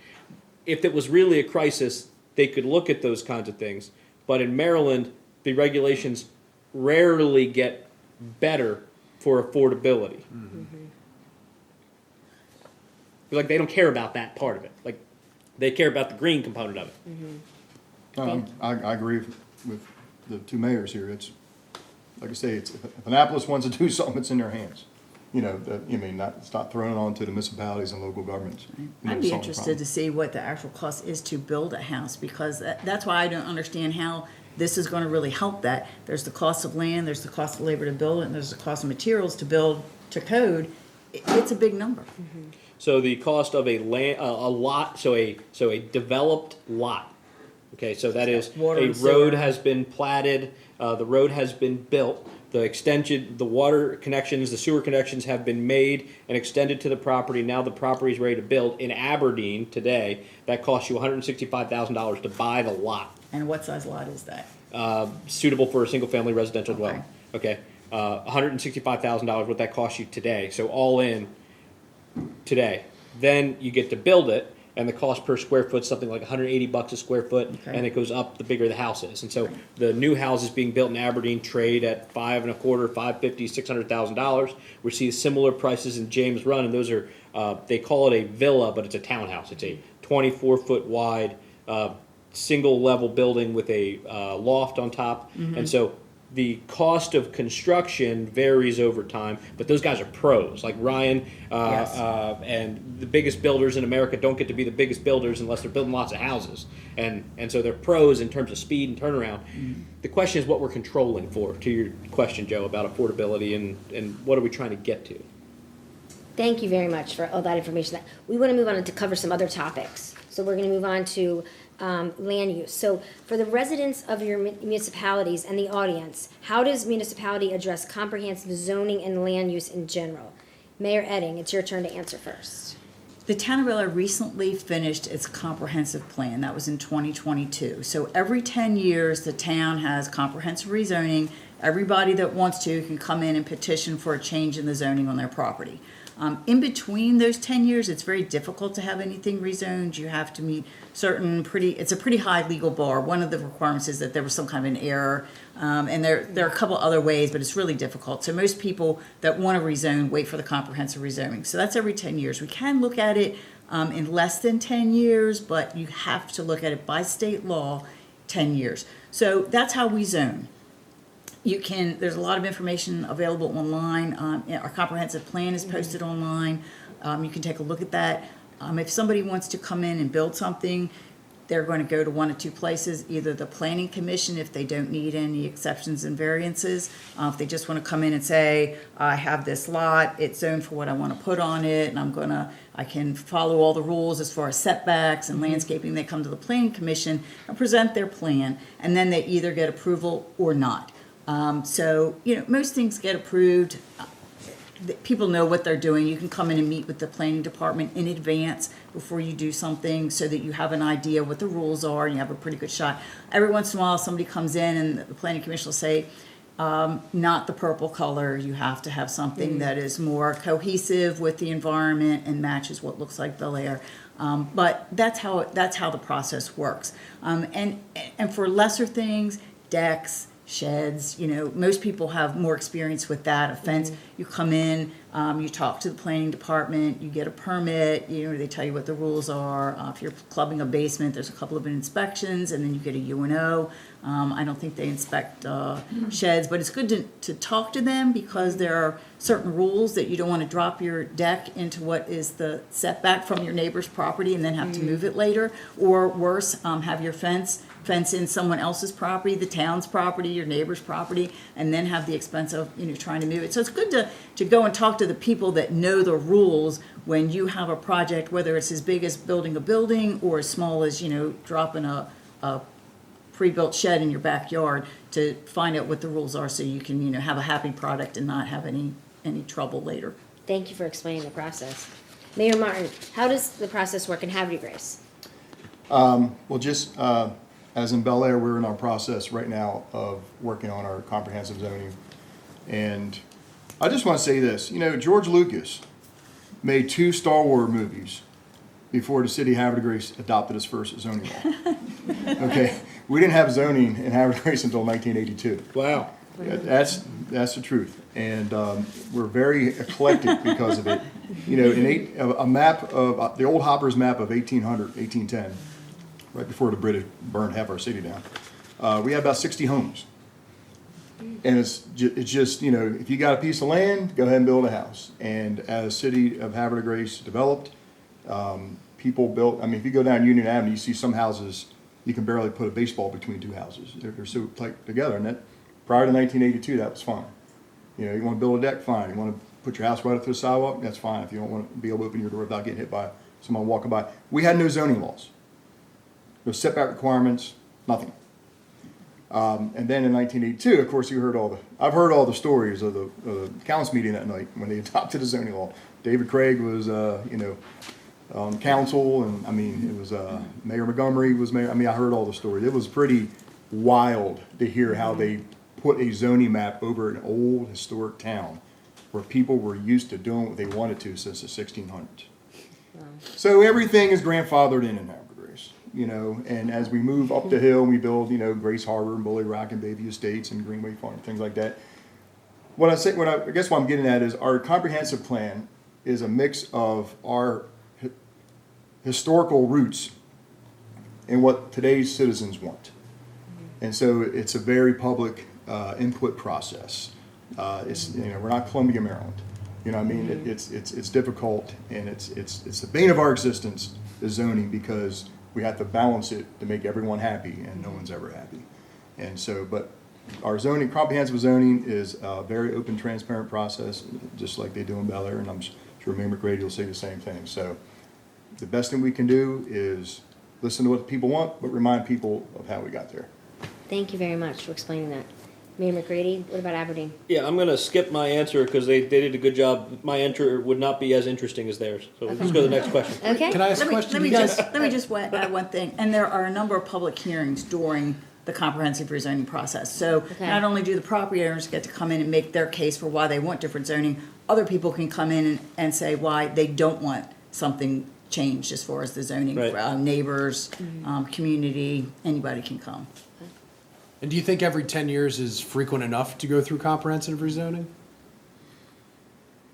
If it was really a crisis, they could look at those kinds of things. But in Maryland, the regulations rarely get better for affordability. Like, they don't care about that part of it. Like, they care about the green component of it. I agree with the two mayors here. It's, like I say, it's, if Annapolis wants to do something, it's in their hands. You know, stop throwing it on to the municipalities and local governments. I'd be interested to see what the actual cost is to build a house, because that's why I don't understand how this is going to really help that. There's the cost of land, there's the cost of labor to build it, and there's the cost of materials to build to code. It's a big number. So the cost of a lot, so a developed lot. Okay, so that is Water a and sewer. road has been platted, the road has been built, the extension, the water connections, the sewer connections have been made and extended to the property. Now the property is ready to build. In Aberdeen today, that costs you $165,000 to buy the lot. And what size lot is that? Suitable for a single-family residential Okay. dwelling. Okay, $165,000 what that costs you today. So all in today. Then you get to build it, and the cost per square foot is something like $180 a square foot, Okay. and it goes up the bigger the house is. And so the new houses being built in Aberdeen trade at $525,000, $550,000, $600,000. We see similar prices in James Run, and those are they call it a villa, but it's a townhouse. It's a 24-foot wide single level building with a loft on top, and so the cost of construction varies over time, but those guys are pros. Like Ryan Yes. and the biggest builders in America don't get to be the biggest builders unless they're building lots of houses. And so they're pros in terms of speed and turnaround. The question is what we're controlling for, to your question, Joe, about affordability and what are we trying to get to? Thank you very much for all that information. We want to move on to cover some other topics. So we're going to move on to land use. So for the residents of your municipalities and the audience, how does municipality address comprehensive zoning and land use in general? Mayor Edding, it's your turn to answer first. The town of Bel Air recently finished its comprehensive plan. That was in 2022. So every 10 years, the town has comprehensive rezoning. Everybody that wants to can come in and petition for a change in the zoning on their property. In between those 10 years, it's very difficult to have anything rezoned. You have to meet certain it's a pretty high legal bar. One of the requirements is that there was some kind of an error. And there are a couple other ways, but it's really difficult. So most people that want to rezone wait for the comprehensive rezoning. So that's every 10 years. We can look at it in less than 10 years, but you have to look at it by state law, 10 years. So that's how we zone. There's a lot of information available online. Our comprehensive plan is posted online. You can take a look at that. If somebody wants to come in and build something, they're going to go to one of two places, either the planning commission if they don't need any exceptions and variances. If they just want to come in and say, I have this lot, it's zoned for what I want to put on it, and I can follow all the rules as far as setbacks and landscaping. They come to the planning commission and present their plan, and then they either get approval or not. So, most things get approved. People know what they're doing. You can come in and meet with the planning department in advance before you do something so that you have an idea what the rules are and you have a pretty good shot. Every once in a while, somebody comes in and the planning commission will say, not the purple color. You have to have something that is more cohesive with the environment and matches what looks like Bel Air. But that's how the process works. And for lesser things, decks, sheds, most people have more experience with that. A fence, you come in, you talk to the planning department, you get a permit, they tell you what the rules are. If you're clubbing a basement, there's a couple of inspections, and then you get a UNO. I don't think they inspect sheds, but it's good to talk to them because there are certain rules that you don't want to drop your deck into what is the setback from your neighbor's property and then have to move it later, or worse, have your fence in someone else's property, the town's property, your neighbor's property, and then have the expense of trying to move it. So it's good to go and talk to the people that know the rules when you have a project, whether it's as big as building a building or as small as dropping a pre-built shed in your backyard, to find out what the rules are so you can have a happy product and not have any trouble later. Thank you for explaining the process. Mayor Martin, how does the process work in Havre de Grace? Well, just as in Bel Air, we're in our process right now of working on our comprehensive zoning. And I just want to say this, George Lucas made 2 Star Wars movies before the city of Havre de Grace adopted its first zoning law. Okay, we didn't have zoning in Havre de Grace until 1982. Wow. That's the truth, and we're very eclectic because of it. A map of the old Hopper's map of 1810, right before the British burned half our city down. We had about 60 homes, and it's just if you got a piece of land, go ahead and build a house. And as city of Havre de Grace developed, people built. I mean, if you go down Union Avenue, you see some houses you can barely put a baseball between 2 houses. They're so tight together, and that. Prior to 1982, that was fine. You want to build a deck, fine. You want to put your house right up to the sidewalk, that's fine. If you don't want to be able to open your door without getting hit by someone walking by. We had no zoning laws. No setback requirements, nothing. And then in 1982, of course, I've heard all the stories of the council meeting that night when they adopted the zoning law. David Craig was, on council, and it was Mayor Montgomery was mayor. I heard all the stories. It was pretty wild to hear how they put a zoning map over an old historic town where people were used to doing what they wanted to since the 1600s. Wow. So everything is grandfathered in Havre de Grace, and as we move up the hill and we build, Grace Harbor and Bully Rock and Bayview Estates and Greenway Farm, things like that. I guess what I'm getting at is our comprehensive plan is a mix of our historical roots and what today's citizens want. And so it's a very public input process. We're not Columbia, Maryland. It's difficult, and it's the bane of our existence, the zoning, because we have to balance it to make everyone happy, and no one's ever happy. And so, but our comprehensive zoning is a very open, transparent process, just like they do in Bel Air, and I'm sure Mayor McGrady will say the same thing. So the best thing we can do is listen to what the people want, but remind people of how we got there. Thank you very much for explaining that. Mayor McGrady, what about Aberdeen? Yeah, I'm going to skip my answer because they did a good job. My answer would not be as interesting as theirs. So let's go to the next question. Okay. Can I ask a question? Let me just add one thing. And there are a number of public hearings during the comprehensive rezoning process. So not only do the property owners get to come in and make their case for why they want different zoning, other people can come in and say why they don't want something changed as far as the zoning. Right. Neighbors, community, anybody can come. And do you think every 10 years is frequent enough to go through comprehensive rezoning?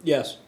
Yes.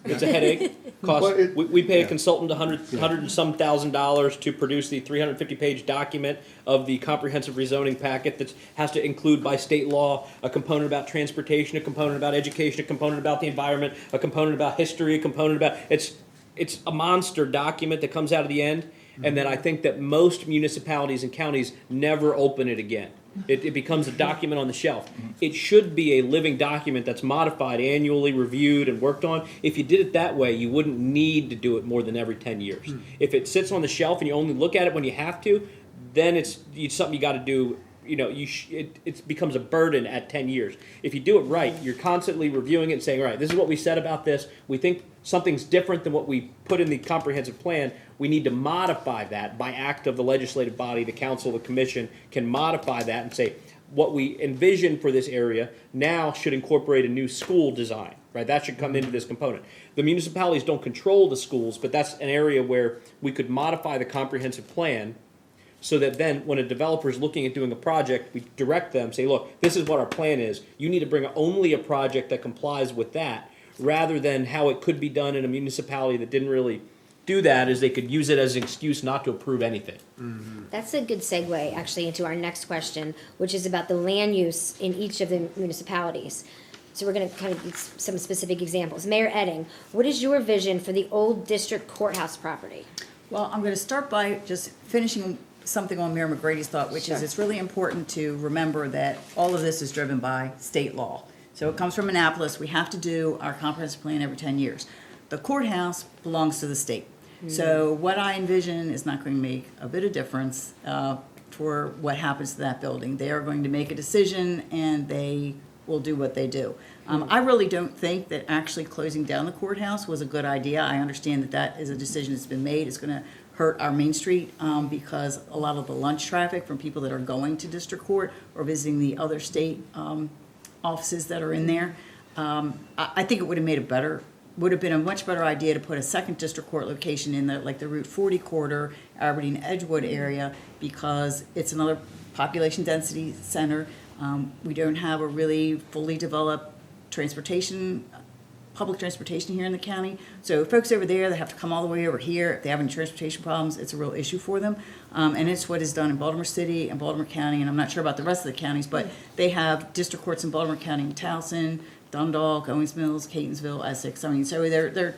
It's a headache. But Cost, it- we pay a yeah. consultant hundred and some $1,000s to produce the 350-page document of the comprehensive rezoning packet that has to include by state law a component about transportation, a component about education, a component about the environment, a component about history, a component about, it's a monster document that comes out of the end. And then I think that most municipalities and counties never open it again. It becomes a document on the shelf. It should be a living document that's modified annually, reviewed, and worked on. If you did it that way, you wouldn't need to do it more than every 10 years. If it sits on the shelf and you only look at it when you have to, then it's something you got to do. It becomes a burden at 10 years. If you do it right, you're constantly reviewing it and saying, all right, this is what we said about this. We think something's different than what we put in the comprehensive plan. We need to modify that by act of the legislative body, the council, the commission can modify that and say, what we envision for this area now should incorporate a new school design, right? That should come into this component. The municipalities don't control the schools, but that's an area where we could modify the comprehensive plan so that then when a developer is looking at doing a project, we direct them, say, look, this is what our plan is. You need to bring only a project that complies with that, rather than how it could be done in a municipality that didn't really do that, is they could use it as an excuse not to approve anything. That's a good segue, actually, into our next question, which is about the land use in each of the municipalities. So we're going to kind of give some specific examples. Mayor Edding, what is your vision for the old district courthouse property? Well, I'm going to start by just finishing something on Mayor McGrady's thought, which is Sure. it's really important to remember that all of this is driven by state law. So it comes from Annapolis. We have to do our comprehensive plan every 10 years. The courthouse belongs to the state. So what I envision is not going to make a bit of difference for what happens to that building. They are going to make a decision and they will do what they do. I really don't think that actually closing down the courthouse was a good idea. I understand that that is a decision that's been made. It's going to hurt our Main Street because a lot of the lunch traffic from people that are going to district court or visiting the other state offices that are in there. I think it would have been a much better idea to put a second district court location in the Route 40 corridor, Aberdeen Edgewood area, because it's another population density center. We don't have a really fully developed public transportation here in the county. So folks over there, they have to come all the way over here. If they have any transportation problems, it's a real issue for them. And it's what is done in Baltimore City and Baltimore County, and I'm not sure about the rest of the counties, but they have district courts in Baltimore County, Towson, Dundalk, Owings Mills, Catonsville, Essex. I mean, so they're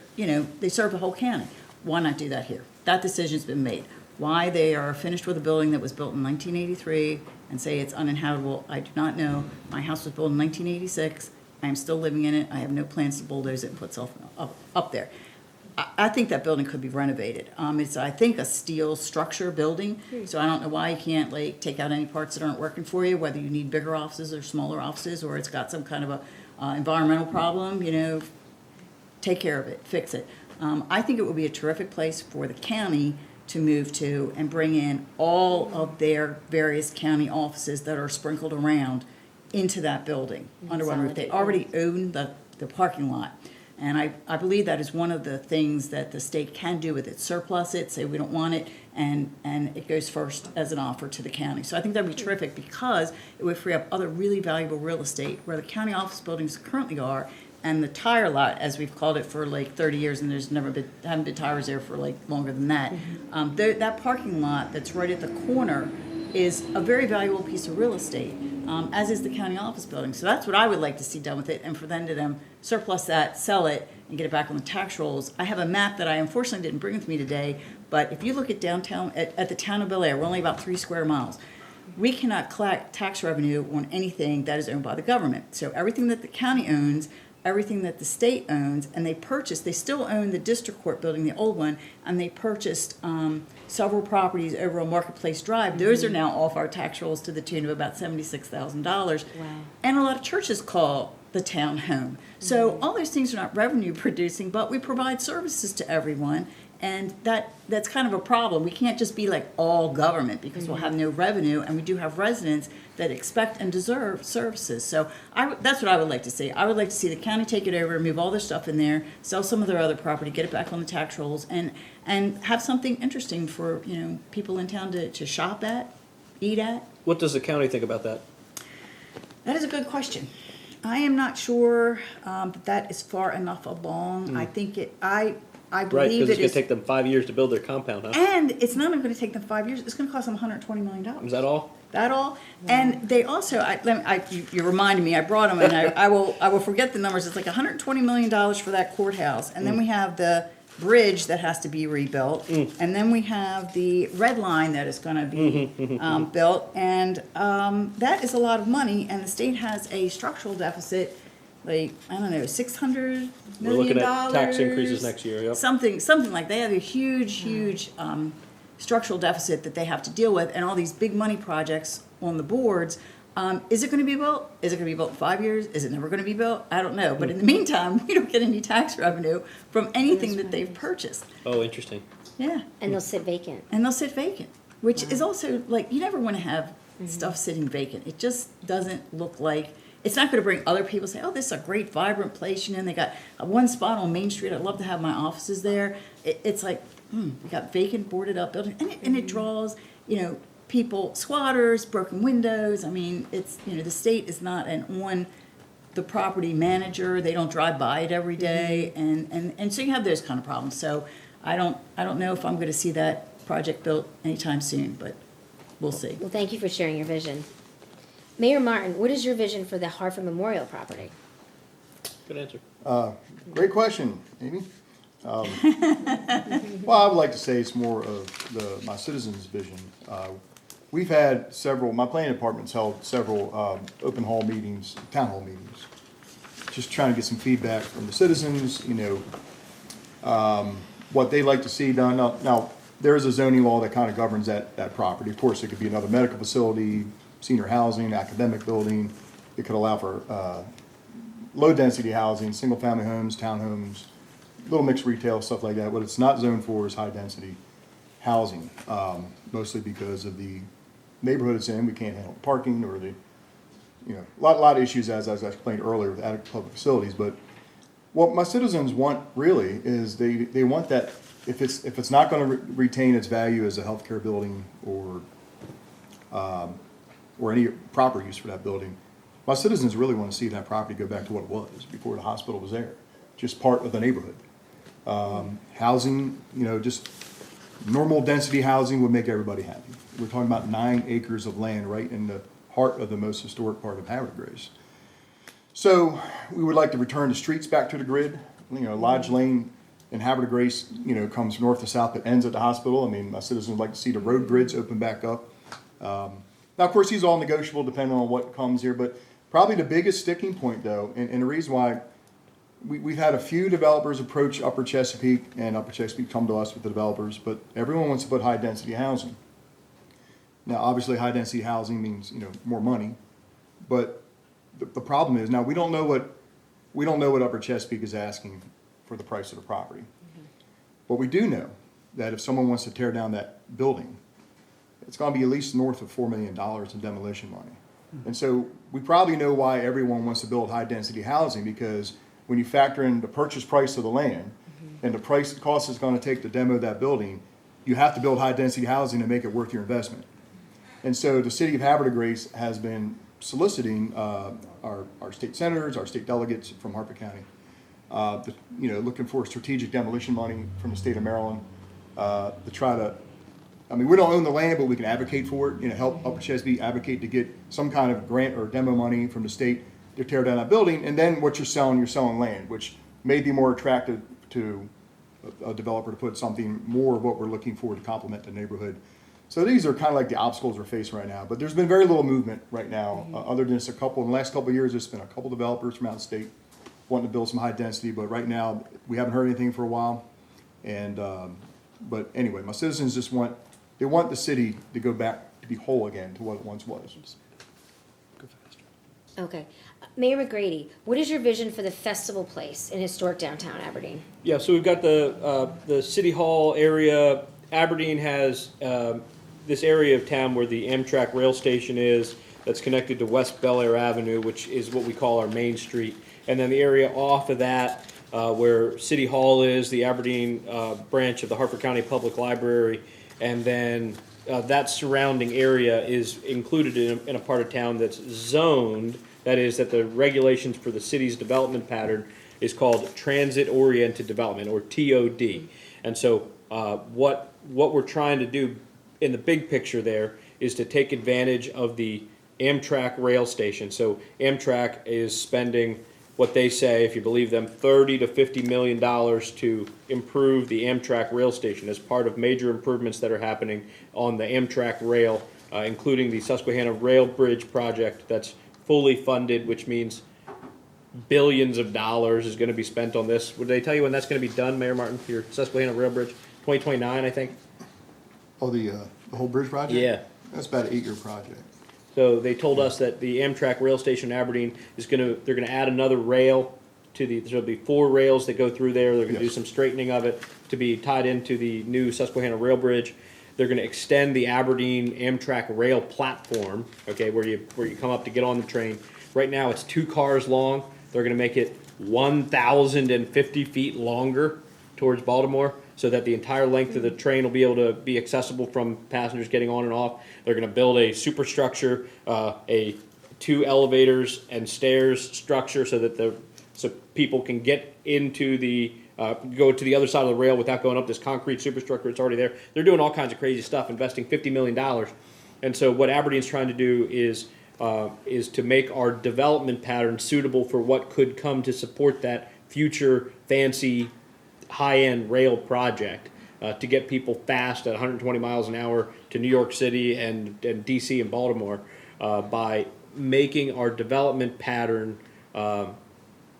they serve the whole county. Why not do that here? That decision's been made. Why they are finished with a building that was built in 1983 and say it's uninhabitable, I do not know. My house was built in 1986. I am still living in it. I have no plans to bulldoze it and put itself up there. I think that building could be renovated. It's, I think, a steel structure building, so I don't know why you can't take out any parts that aren't working for you, whether you need bigger offices or smaller offices, or it's got some kind of a environmental problem, take care of it, fix it. I think it would be a terrific place for the county to move to and bring in all of their various county offices that are sprinkled around into that building under one roof. They already own the parking lot. And I believe that is one of the things that the state can do with it. Surplus it, say we don't want it, and it goes first as an offer to the county. So I think that would be terrific because it would free up other really valuable real estate where the county office buildings currently are, and the tire lot, as we've called it for 30 years, and there's haven't been tires there for longer than that. That parking lot that's right at the corner is a very valuable piece of real estate, as is the county office building. So that's what I would like to see done with it, and for them to surplus that, sell it, and get it back on the tax rolls. I have a map that I unfortunately didn't bring with me today, but if you look at downtown, at the town of Bel Air, we're only about 3 square miles. We cannot collect tax revenue on anything that is owned by the government. So everything that the county owns, everything that the state owns, and they still own the district court building, the old one, and they purchased several properties over on Marketplace Drive. Those are now off our tax rolls to the tune of about $76,000. Wow. And a lot of churches call the town home. So all those things are not revenue producing, but we provide services to everyone. And that's kind of a problem. We can't just be all government because we'll have no revenue, and we do have residents that expect and deserve services. So that's what I would like to see. I would like to see the county take it over, move all their stuff in there, sell some of their other property, get it back on the tax rolls, and have something interesting for people in town to shop at, eat at. What does the county think about that? That is a good question. I am not sure that is far enough along. I think I Right, believe because it's it gonna is. take them 5 years to build their compound, huh? And it's not even going to take them 5 years. It's going to cost them $120 million. Is that all? That all? And they also, you reminded me, I brought them, and I will forget the numbers. It's like $120 million for that courthouse. And then we have the bridge that has to be rebuilt. And then we have the red line that is going to be built. And that is a lot of money. And the state has a structural deficit, like, I don't know, $600 million. We're looking at tax increases next year, yep. Something like they have a huge structural deficit that they have to deal with, and all these big money projects on the boards. Is it going to be built? Is it going to be built in 5 years? Is it never going to be built? I don't know. But in the meantime, we don't get any tax revenue from anything that they've purchased. Oh, interesting. Yeah, And they'll sit vacant. and they'll sit vacant, which is also like you never want to have stuff sitting vacant. It just doesn't look like. It's not going to bring other people say, oh, this is a great, vibrant place. You know, they got one spot on Main Street. I'd love to have my offices there. It's like, we got vacant, boarded up building. And it draws, people, squatters, broken windows. I mean, it's, the state is not an on the property manager. They don't drive by it every day. And so you have those kind of problems. So I don't know if I'm going to see that project built anytime soon, but we'll see. Well, thank you for sharing your vision. Mayor Martin, what is your vision for the Harford Memorial property? Good answer. Great question, Amy. Well, I would like to say it's more of my citizens' vision. We've had my planning department's held several open hall meetings, town hall meetings, just trying to get some feedback from the citizens, what they'd like to see done. Now, there is a zoning law that kind of governs that property. Of course, it could be another medical facility, senior housing, academic building. It could allow for low-density housing, single-family homes, townhomes, little mixed retail, stuff like that. What it's not zoned for is high-density housing, mostly because of the neighborhood it's in. We can't handle parking or a lot of issues, as I explained earlier, with adequate public facilities. But what my citizens want really is they want that if it's not going to retain its value as a healthcare building or any proper use for that building, my citizens really want to see that property go back to what it was before the hospital was there, just part of the neighborhood. Housing, just normal density housing would make everybody happy. We're talking about 9 acres of land right in the heart of the most historic part of Harford Grace. So we would like to return the streets back to the grid. Lodge Lane in Harford Grace, comes north to south but ends at the hospital. I mean, my citizens would like to see the road grids open back up. Now, of course, these are all negotiable depending on what comes here, but probably the biggest sticking point, though, and the reason why we've had a few developers approach Upper Chesapeake, and Upper Chesapeake come to us with the developers, but everyone wants to put high-density housing. Now, obviously, high-density housing means, more money, but the problem is, now, we don't know what Upper Chesapeake is asking for the price of the property. But we do know that if someone wants to tear down that building, it's going to be at least north of $4 million in demolition money. And so we probably know why everyone wants to build high-density housing, because when you factor in the purchase price of the land and the cost it's going to take to demo that building, you have to build high-density housing to make it worth your investment. And so the city of Harford Grace has been soliciting our state senators, our state delegates from Harford County, looking for strategic demolition money from the state of Maryland to try to. I mean, we don't own the land, but we can advocate for it. Help Upper Chesapeake advocate to get some kind of grant or demo money from the state to tear down that building. And then what you're selling land, which may be more attractive to a developer to put something more of what we're looking for to complement the neighborhood. So these are kind of like the obstacles we're facing right now. But there's been very little movement right now, other than just in the last couple of years, there's been a couple developers from out of state wanting to build some high density. But right now, we haven't heard anything for a while. And but anyway, my citizens just want the city to go back to be whole again to what it once was. Okay. Mayor McGrady, what is your vision for the Festival Place in historic downtown Aberdeen? Yeah, so we've got the City Hall area. Aberdeen has this area of town where the Amtrak rail station is, that's connected to West Bel Air Avenue, which is what we call our Main Street. And then the area off of that, where City Hall is, the Aberdeen branch of the Harford County Public Library, and then that surrounding area is included in a part of town that's zoned That is that the regulations for the city's development pattern is called transit-oriented development, or TOD. And so what we're trying to do in the big picture there is to take advantage of the Amtrak rail station. So Amtrak is spending what they say, if you believe them, $30 to $50 million to improve the Amtrak rail station as part of major improvements that are happening on the Amtrak rail, including the Susquehanna Rail Bridge project that's fully funded, which means billions of dollars is going to be spent on this. Would they tell you when that's going to be done, Mayor Martin, for your Susquehanna Rail Bridge? 2029, I think. Oh, the whole bridge project? Yeah. That's about an 8-year project. So they told us that the Amtrak rail station in Aberdeen they're gonna add another rail to there'll be 4 rails that go through there. They're gonna do Yes. some straightening of it to be tied into the new Susquehanna Rail Bridge. They're gonna extend the Aberdeen Amtrak rail platform, okay, where you come up to get on the train. Right now, it's 2 cars long. They're gonna make it 1,050 feet longer towards Baltimore, so that the entire length of the train will be able to be accessible from passengers getting on and off. They're going to build a superstructure, a 2 elevators and stairs structure, so that so people can get into go to the other side of the rail without going up this concrete superstructure. It's already there. They're doing all kinds of crazy stuff, investing $50 million. And so what Aberdeen's trying to do is to make our development pattern suitable for what could come to support that future fancy high-end rail project, to get people fast at 120 miles an hour to New York City and DC and Baltimore, by making our development pattern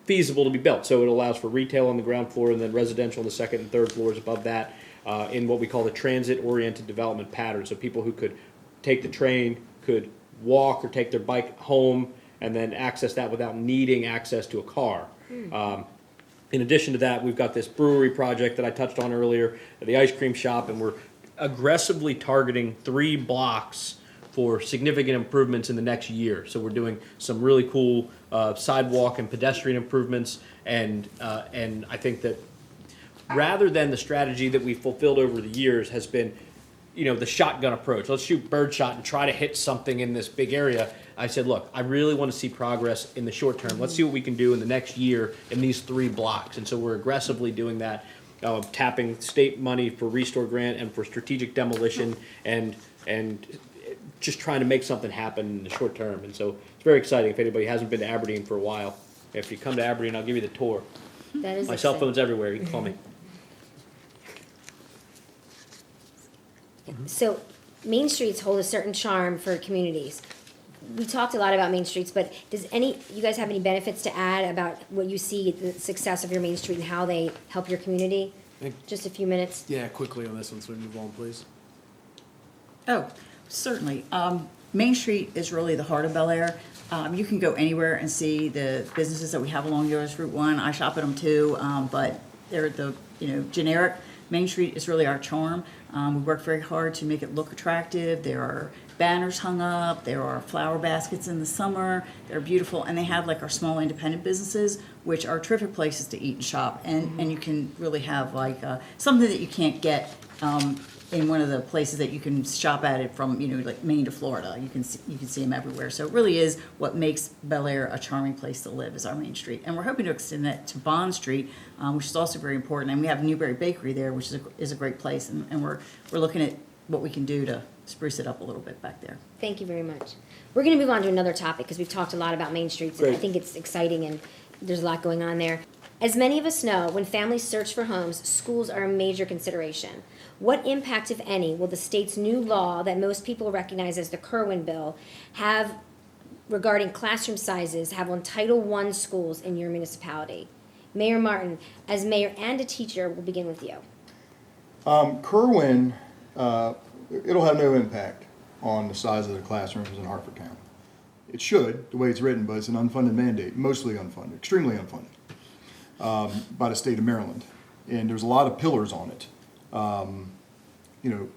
feasible to be built. So it allows for retail on the ground floor and then residential on the second and third floors above that, in what we call the transit-oriented development pattern. So people who could take the train could walk or take their bike home and then access that without needing access to a car. In addition to that, we've got this brewery project that I touched on earlier, the ice cream shop, and we're aggressively targeting 3 blocks for significant improvements in the next year. So we're doing some really cool sidewalk and pedestrian improvements, and I think that rather than the strategy that we fulfilled over the years has been, the shotgun approach. Let's shoot birdshot and try to hit something in this big area. I said, look, I really want to see progress in the short term. Let's see what we can do in the next year in these 3 blocks. And so we're aggressively doing that, tapping state money for Restore Grant and for strategic demolition, and just trying to make something happen in the short term. And so it's very exciting if anybody hasn't been to Aberdeen for a while. If you come to Aberdeen, I'll give you the tour. That is My cell exciting. phone's everywhere. You can call me. So Main Streets hold a certain charm for communities. We talked a lot about Main Streets, but you guys have any benefits to add about what you see, the success of your Main Street and how they help your community? Just a few minutes. Yeah, quickly on this one, so we move on, please. Oh, certainly. Main Street is really the heart of Bel Air. You can go anywhere and see the businesses that we have along US Route 1. I shop at them too, but they're the generic. Main Street is really our charm. We work very hard to make it look attractive. There are banners hung up. There are flower baskets in the summer. They're beautiful, and they have like our small independent businesses, which are terrific places to eat and shop. And you can really have like something that you can't get in one of the places that you can shop at it from, like Maine to Florida. You can see them everywhere. So it really is what makes Bel Air a charming place to live is our Main Street. And we're hoping to extend that to Bond Street, which is also very important. And we have Newberry Bakery there, which is a great place. And we're looking at what we can do to spruce it up a little bit back there. Thank you very much. We're going to move on to another topic because we've talked a lot about Main Streets, and I Great. think it's exciting and there's a lot going on there. As many of us know, when families search for homes, schools are a major consideration. What impact, if any, will the state's new law that most people recognize as the Kerwin Bill have regarding classroom sizes have on Title I schools in your municipality? Mayor Martin, as mayor and a teacher, we'll begin with you. Kerwin, it'll have no impact on the size of the classrooms in Harford County. It should, the way it's written, but it's an unfunded mandate, mostly unfunded, extremely unfunded, by the state of Maryland. And there's a lot of pillars on it.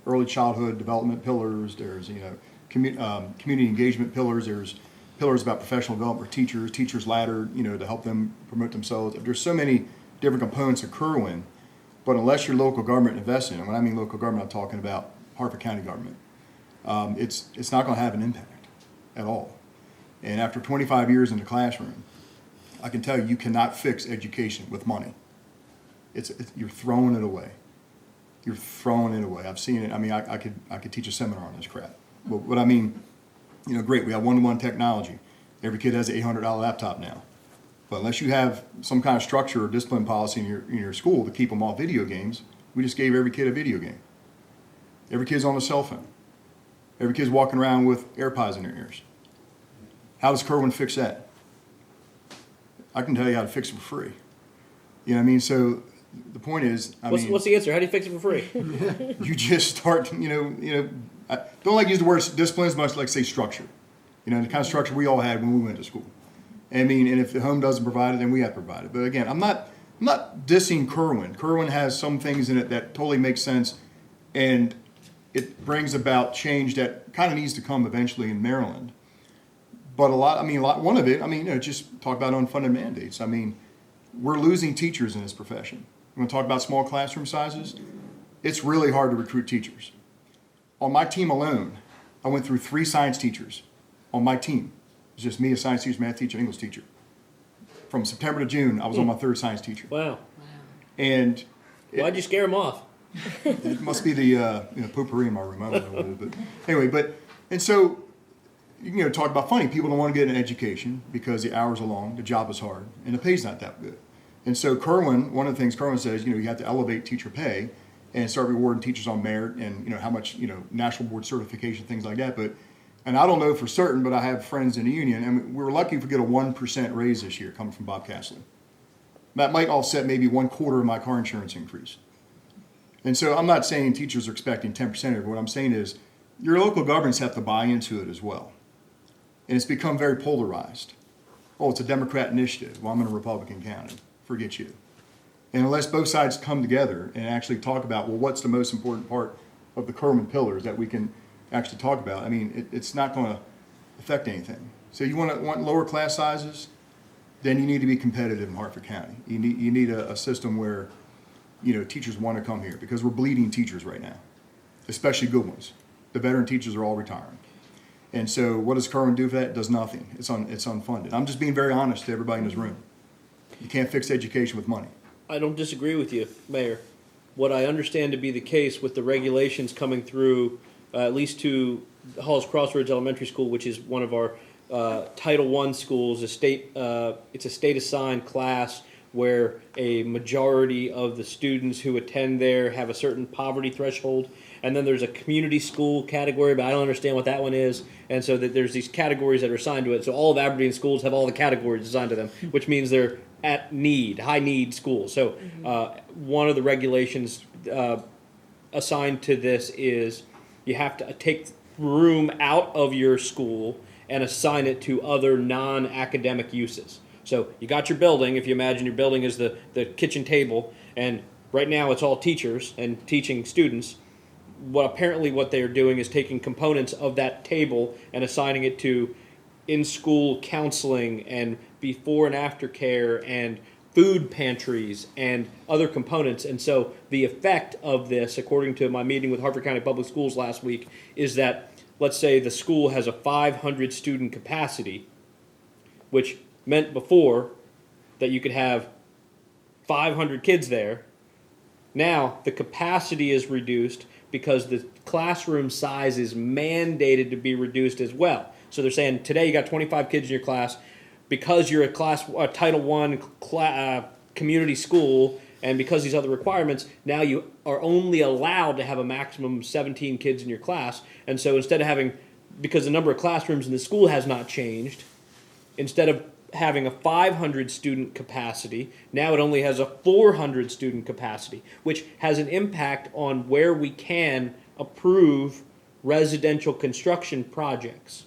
Early childhood development pillars, there's, community engagement pillars, there's pillars about professional development for teachers, teachers ladder, to help them promote themselves. There's so many different components of Kerwin, but unless your local government invests in it, when I mean local government, I'm talking about Harford County government, it's not going to have an impact at all. And after 25 years in the classroom, I can tell you, you cannot fix education with money. You're throwing it away. You're throwing it away. I've seen it. I mean, I could teach a seminar on this crap. But I mean, great. We have one-to-one technology. Every kid has an $800 laptop now. But unless you have some kind of structure or discipline policy in your school to keep them off video games, we just gave every kid a video game. Every kid's on a cell phone. Every kid's walking around with AirPods in their ears. How does Kerwin fix that? I can tell you how to fix it for free. You know what I mean? So the point is, What's the answer? How do you fix it for free? you just start, I don't like to use the word discipline as much like say structure. The kind of structure we all had when we went to school. And if the home doesn't provide it, then we have to provide it. But again, I'm not dissing Kerwin. Kerwin has some things in it that totally make sense, and it brings about change that kind of needs to come eventually in Maryland. But one of it, just talk about unfunded mandates. We're losing teachers in this profession. You want to talk about small classroom sizes? It's really hard to recruit teachers. On my team alone, I went through 3 science teachers on my team. It was just me, a science teacher, math teacher, English teacher. From September to June, I was on my 3rd science teacher. Wow. And Why'd you scare them off? it must be the potpourri in my room. I don't know. But anyway, and so, talk about funny. People don't want to get an education because the hours are long, the job is hard, and the pay's not that good. And so one of the things Kerwin says, you have to elevate teacher pay and start rewarding teachers on merit and, how much, national board certification, things like that. And I don't know for certain, but I have friends in the union, and we were lucky if we get a 1% raise this year coming from Bob Castley. That might offset maybe 1/4 of my car insurance increase. And so I'm not saying teachers are expecting 10% of it. What I'm saying is your local governments have to buy into it as well. And it's become very polarized. Oh, it's a Democrat initiative. Well, I'm in a Republican county. Forget you. And unless both sides come together and actually talk about, well, what's the most important part of the Kerwin pillars that we can actually talk about, it's not going to affect anything. So you want lower class sizes, then you need to be competitive in Harford County. You need a system where, teachers want to come here because we're bleeding teachers right now, especially good ones. The veteran teachers are all retiring. And so what does Kerwin do for that? It does nothing. It's unfunded. I'm just being very honest to everybody in this room. You can't fix education with money. I don't disagree with you, Mayor. What I understand to be the case with the regulations coming through, at least to Halls Crossroads Elementary School, which is one of our Title I schools, it's a state-assigned class where a majority of the students who attend there have a certain poverty threshold. And then there's a community school category, but I don't understand what that one is. And so that there's these categories that are assigned to it. So all of Aberdeen schools have all the categories assigned to them, which means they're at need, high need schools. So one of the regulations assigned to this is you have to take room out of your school and assign it to other non-academic uses. So you got your building, if you imagine your building is the kitchen table, and right now it's all teachers and teaching students. What they are doing is taking components of that table and assigning it to in-school counseling and before and after care and food pantries and other components. And so the effect of this, according to my meeting with Harford County Public Schools last week, is that let's say the school has a 500 student capacity, which meant before that you could have 500 kids there. Now the capacity is reduced because the classroom size is mandated to be reduced as well. So they're saying today you got 25 kids in your class. Because you're a Title I community school, and because these other requirements, now you are only allowed to have a maximum of 17 kids in your class. And so instead of having, because the number of classrooms in the school has not changed, instead of having a 500 student capacity, now it only has a 400 student capacity, which has an impact on where we can approve residential construction projects.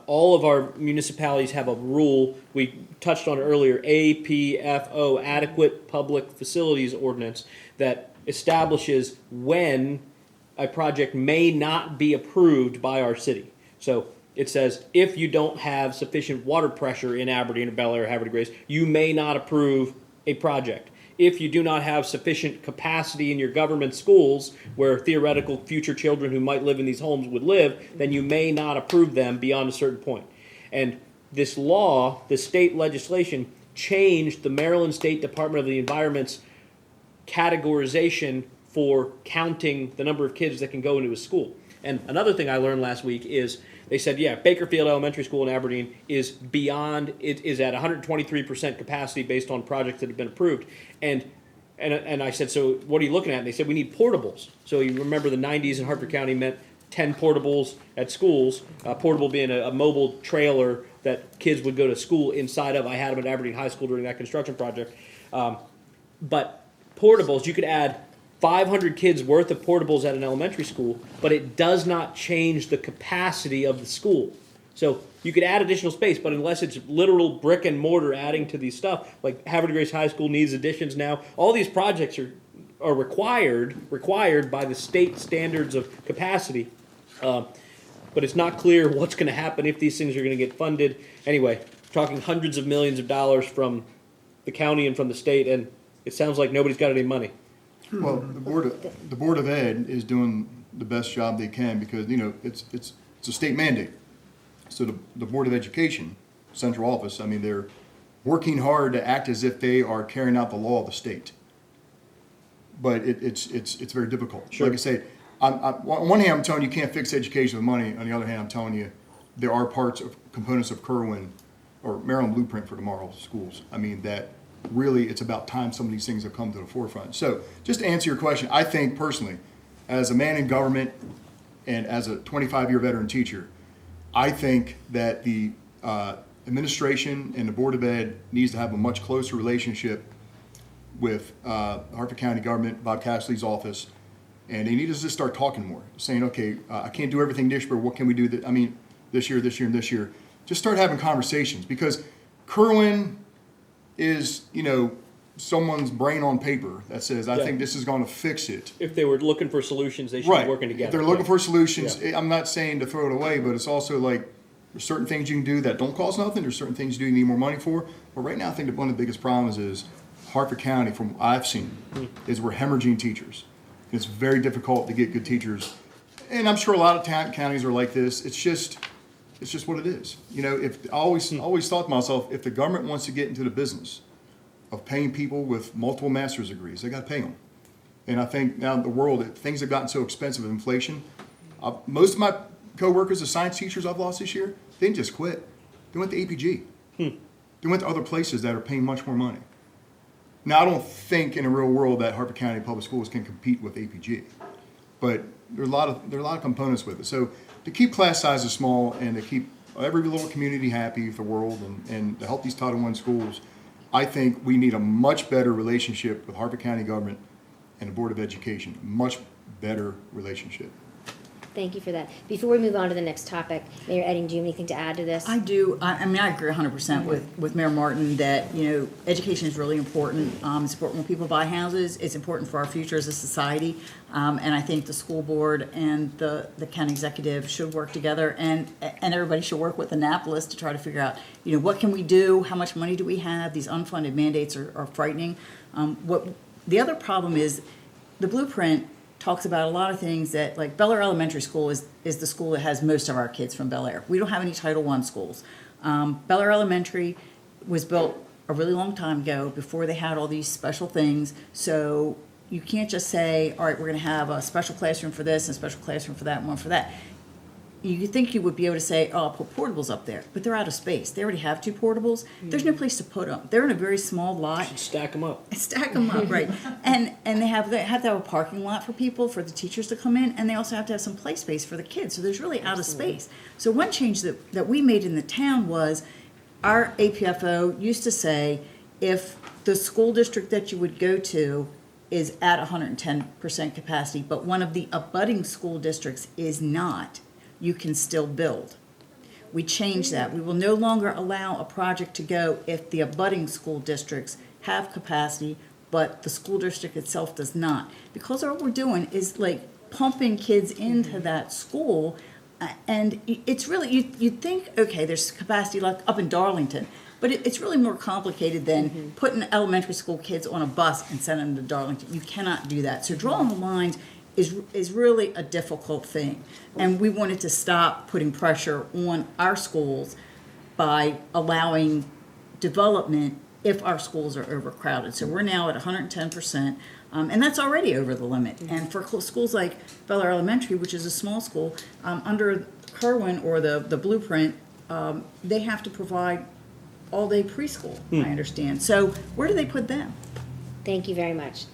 All of our municipalities have a rule, we touched on it earlier, APFO, Adequate Public Facilities Ordinance, that establishes when a project may not be approved by our city. So it says if you don't have sufficient water pressure in Aberdeen or Bel Air or Harvard or Grace, you may not approve a project. If you do not have sufficient capacity in your government schools where theoretical future children who might live in these homes would live, then you may not approve them beyond a certain point. And this law, the state legislation, changed the Maryland State Department of the Environment's categorization for counting the number of kids that can go into a school. And another thing I learned last week is they said, yeah, Bakerfield Elementary School in Aberdeen is beyond, it is at 123% capacity based on projects that have been approved. And I said, so what are you looking at? And they said, we need portables. So you remember the 90s in Harford County meant 10 portables at schools, portable being a mobile trailer that kids would go to school inside of. I had them at Aberdeen High School during that construction project. But portables, you could add 500 kids worth of portables at an elementary school, but it does not change the capacity of the school. So you could add additional space, but unless it's literal brick and mortar adding to these stuff, like Harvard Grace High School needs additions now. All these projects are required by the state standards of capacity. But it's not clear what's going to happen if these things are going to get funded. Anyway, talking hundreds of millions of dollars from the county and from the state, and it sounds like nobody's got any money. Well, the Board of Ed is doing the best job they can because, it's a state mandate. So the Board of Education, central office, I mean, they're working hard to act as if they are carrying out the law of the state. But it's very difficult. Sure. Like I say, on one hand, I'm telling you can't fix education with money. On the other hand, I'm telling you there are components of Kerwin or Maryland Blueprint for Tomorrow's schools. I mean, that really it's about time some of these things have come to the forefront. So just to answer your question, I think personally, as a man in government and as a 25-year veteran teacher, I think that the administration and the Board of Ed needs to have a much closer relationship with Harford County government, Bob Cassidy's office, and they need to just start talking more, saying, okay, I can't do everything this year, what can we do this year, and this year. Just start having conversations because Kerwin is, someone's brain on paper that says, I think this is going to fix it. If they were looking for solutions, they should be working together. If they're looking for solutions, I'm not saying to throw it away, but it's also like there's certain things you can do that don't cost nothing. There's certain things you do need more money for. But right now, I think that one of the biggest problems is Harford County, from what I've seen, is we're hemorrhaging teachers. It's very difficult to get good teachers. And I'm sure a lot of counties are like this. It's just what it is. If I always thought to myself, if the government wants to get into the business of paying people with multiple master's degrees, they got to pay them. And I think now in the world, things have gotten so expensive with inflation. Most of my coworkers, the science teachers I've lost this year, they didn't just quit. They went to APG. They went to other places that are paying much more money. Now, I don't think in the real world that Harford County Public Schools can compete with APG, but there are a lot of components with it. So to keep class sizes small and to keep every little community happy with the world and to help these Title I schools, I think we need a much better relationship with Harford County government and the Board of Education. Much better relationship. Thank you for that. Before we move on to the next topic, Mayor Edding, do you have anything to add to this? I do. I agree 100% with Mayor Martin that, education is really important. It's important when people buy houses. It's important for our future as a society. And I think the school board and the county executive should work together and everybody should work with Annapolis to try to figure out, what can we do? How much money do we have? These unfunded mandates are frightening. The other problem is the blueprint talks about a lot of things that, like Bel Air Elementary School is the school that has most of our kids from Bel Air. We don't have any Title I schools. Bel Air Elementary was built a really long time ago before they had all these special things. So you can't just say, all right, we're going to have a special classroom for this and a special classroom for that and one for that. You think you would be able to say, oh, I'll put portables up there, but they're out of space. They already have 2 portables. There's no place to put them. They're in a very small lot. Stack them up. Stack them up, right. And they have to have a parking lot for people, for the teachers to come in, and they also have to have some play space for the kids. So there's really out of space. So one change that we made in the town was our APFO used to say if the school district that you would go to is at 110% capacity, but one of the abutting school districts is not, you can still build. We changed that. We will no longer allow a project to go if the abutting school districts have capacity, but the school district itself does not. Because all we're doing is like pumping kids into that school, and it's really, you'd think, okay, there's capacity like up in Darlington, but it's really more complicated than putting elementary school kids on a bus and sending them to Darlington. You cannot do that. So drawing the lines is really a difficult thing. And we wanted to stop putting pressure on our schools by allowing development if our schools are overcrowded. So we're now at 110%, and that's already over the limit. And for schools like Bel Air Elementary, which is a small school, under Kerwin or the blueprint, they have to provide all-day preschool, I understand. So where do they put them? Thank you very much.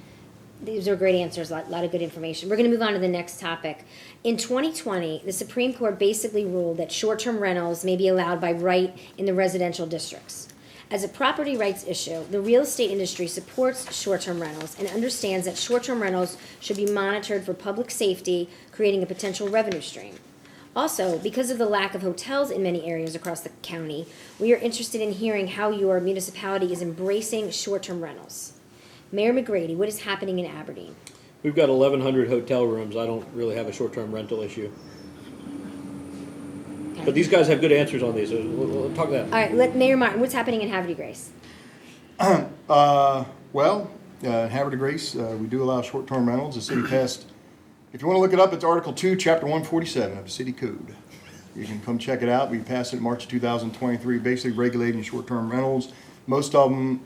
These are great answers, a lot of good information. We're going to move on to the next topic. In 2020, the Supreme Court basically ruled that short-term rentals may be allowed by right in the residential districts. As a property rights issue, the real estate industry supports short-term rentals and understands that short-term rentals should be monitored for public safety, creating a potential revenue stream. Also, because of the lack of hotels in many areas across the county, we are interested in hearing how your municipality is embracing short-term rentals. Mayor McGrady, what is happening in Aberdeen? We've got 1,100 hotel rooms. I don't really have a short-term rental issue. But these guys have good answers on these. So we'll talk that. All right, Mayor Martin, what's happening in Havre de Grace? Well, in Harford to Grace, we do allow short-term rentals. The city passed, if you want to look it up, it's Article 2, Chapter 147 of the City Code. You can come check it out. We passed it in March of 2023, basically regulating short-term rentals. Most of them,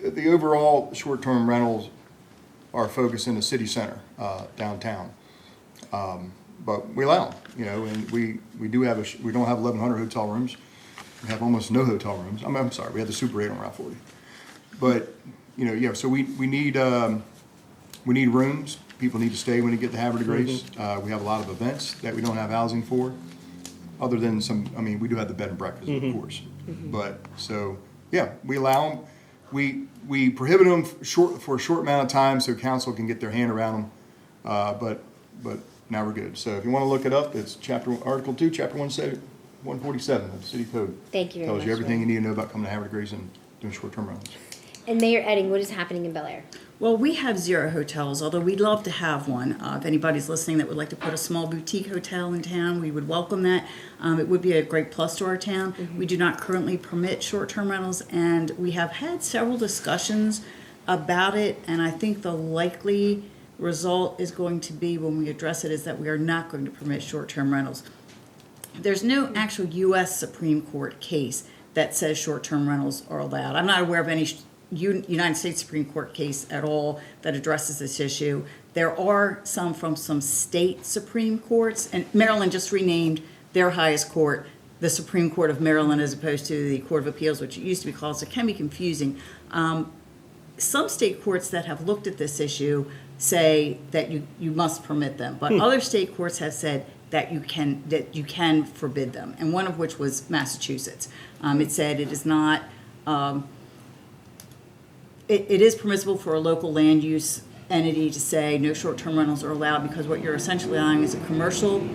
the overall short-term rentals are focused in the city center, downtown. But we allow them, and we do have we don't have 1,100 hotel rooms. We have almost no hotel rooms. I'm sorry, we have the Super 8 on Route 40. But, so we need rooms. People need to stay when they get to Havre de Grace. We have a lot of events that we don't have housing for, other than we do have the bed and breakfast, of course. But, so, yeah, we allow them. We prohibit them for a short amount of time so council can get their hand around them. But now we're good. So if you want to look it up, it's Article 2, Chapter 147 of the City Code. Thank you very much. Tells you everything you need to know about coming to Havre de Grace and doing short-term rentals. And Mayor Edding, what is happening in Bel Air? Well, we have 0 hotels, although we'd love to have one. If anybody's listening that would like to put a small boutique hotel in town, we would welcome that. It would be a great plus to our town. We do not currently permit short-term rentals, and we have had several discussions about it, and I think the likely result is going to be, when we address it, is that we are not going to permit short-term rentals. There's no actual U.S. Supreme Court case that says short-term rentals are allowed. I'm not aware of any United States Supreme Court case at all that addresses this issue. There are some from some state Supreme Courts, and Maryland just renamed their highest court the Supreme Court of Maryland as opposed to the Court of Appeals, which it used to be called, so it can be confusing. Some state courts that have looked at this issue say that you must permit them, but other state courts have said that you can forbid them, and one of which was Massachusetts. It said it is not. It is permissible for a local land use entity to say no short-term rentals are allowed, because what you're essentially allowing is a commercial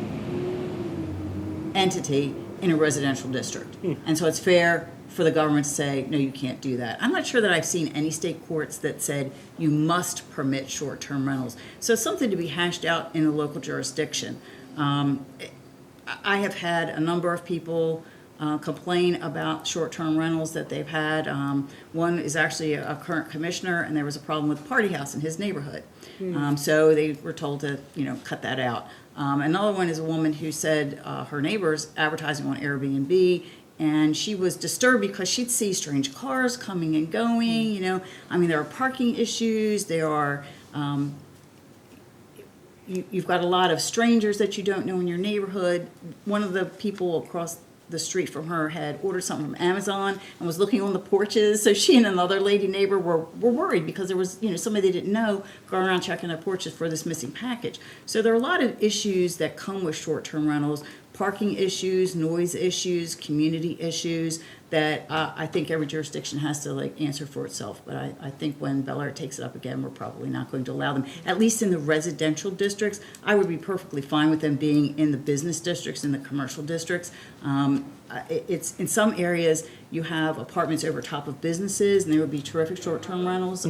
entity in a residential district. And so it's fair for the government to say, no, you can't do that. I'm not sure that I've seen any state courts that said you must permit short-term rentals. So it's something to be hashed out in the local jurisdiction. I have had a number of people complain about short-term rentals that they've had. One is actually a current commissioner, and there was a problem with Party House in his neighborhood. So they were told to, cut that out. Another one is a woman who said her neighbor's advertising on Airbnb, and she was disturbed because she'd see strange cars coming and going. There are parking issues. There are you've got a lot of strangers that you don't know in your neighborhood. One of the people across the street from her had ordered something from Amazon and was looking on the porches. So she and another lady neighbor were worried because there was, somebody they didn't know going around checking their porches for this missing package. So there are a lot of issues that come with short-term rentals, parking issues, noise issues, community issues that I think every jurisdiction has to answer for itself. But I think when Bel Air takes it up again, we're probably not going to allow them, at least in the residential districts. I would be perfectly fine with them being in the business districts, in the commercial districts. It's in some areas you have apartments over top of businesses, and there would be terrific short-term rentals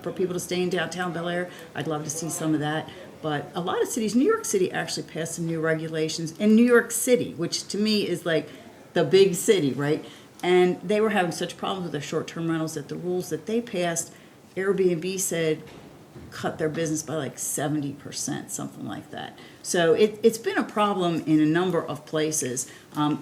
for people to stay in downtown Bel Air. I'd love to see some of that. But a lot of cities, New York City actually passed some new regulations. In New York City, which to me is like the big city, right? And they were having such problems with their short-term rentals that the rules that they passed, Airbnb said cut their business by like 70%, something like that. So it's been a problem in a number of places,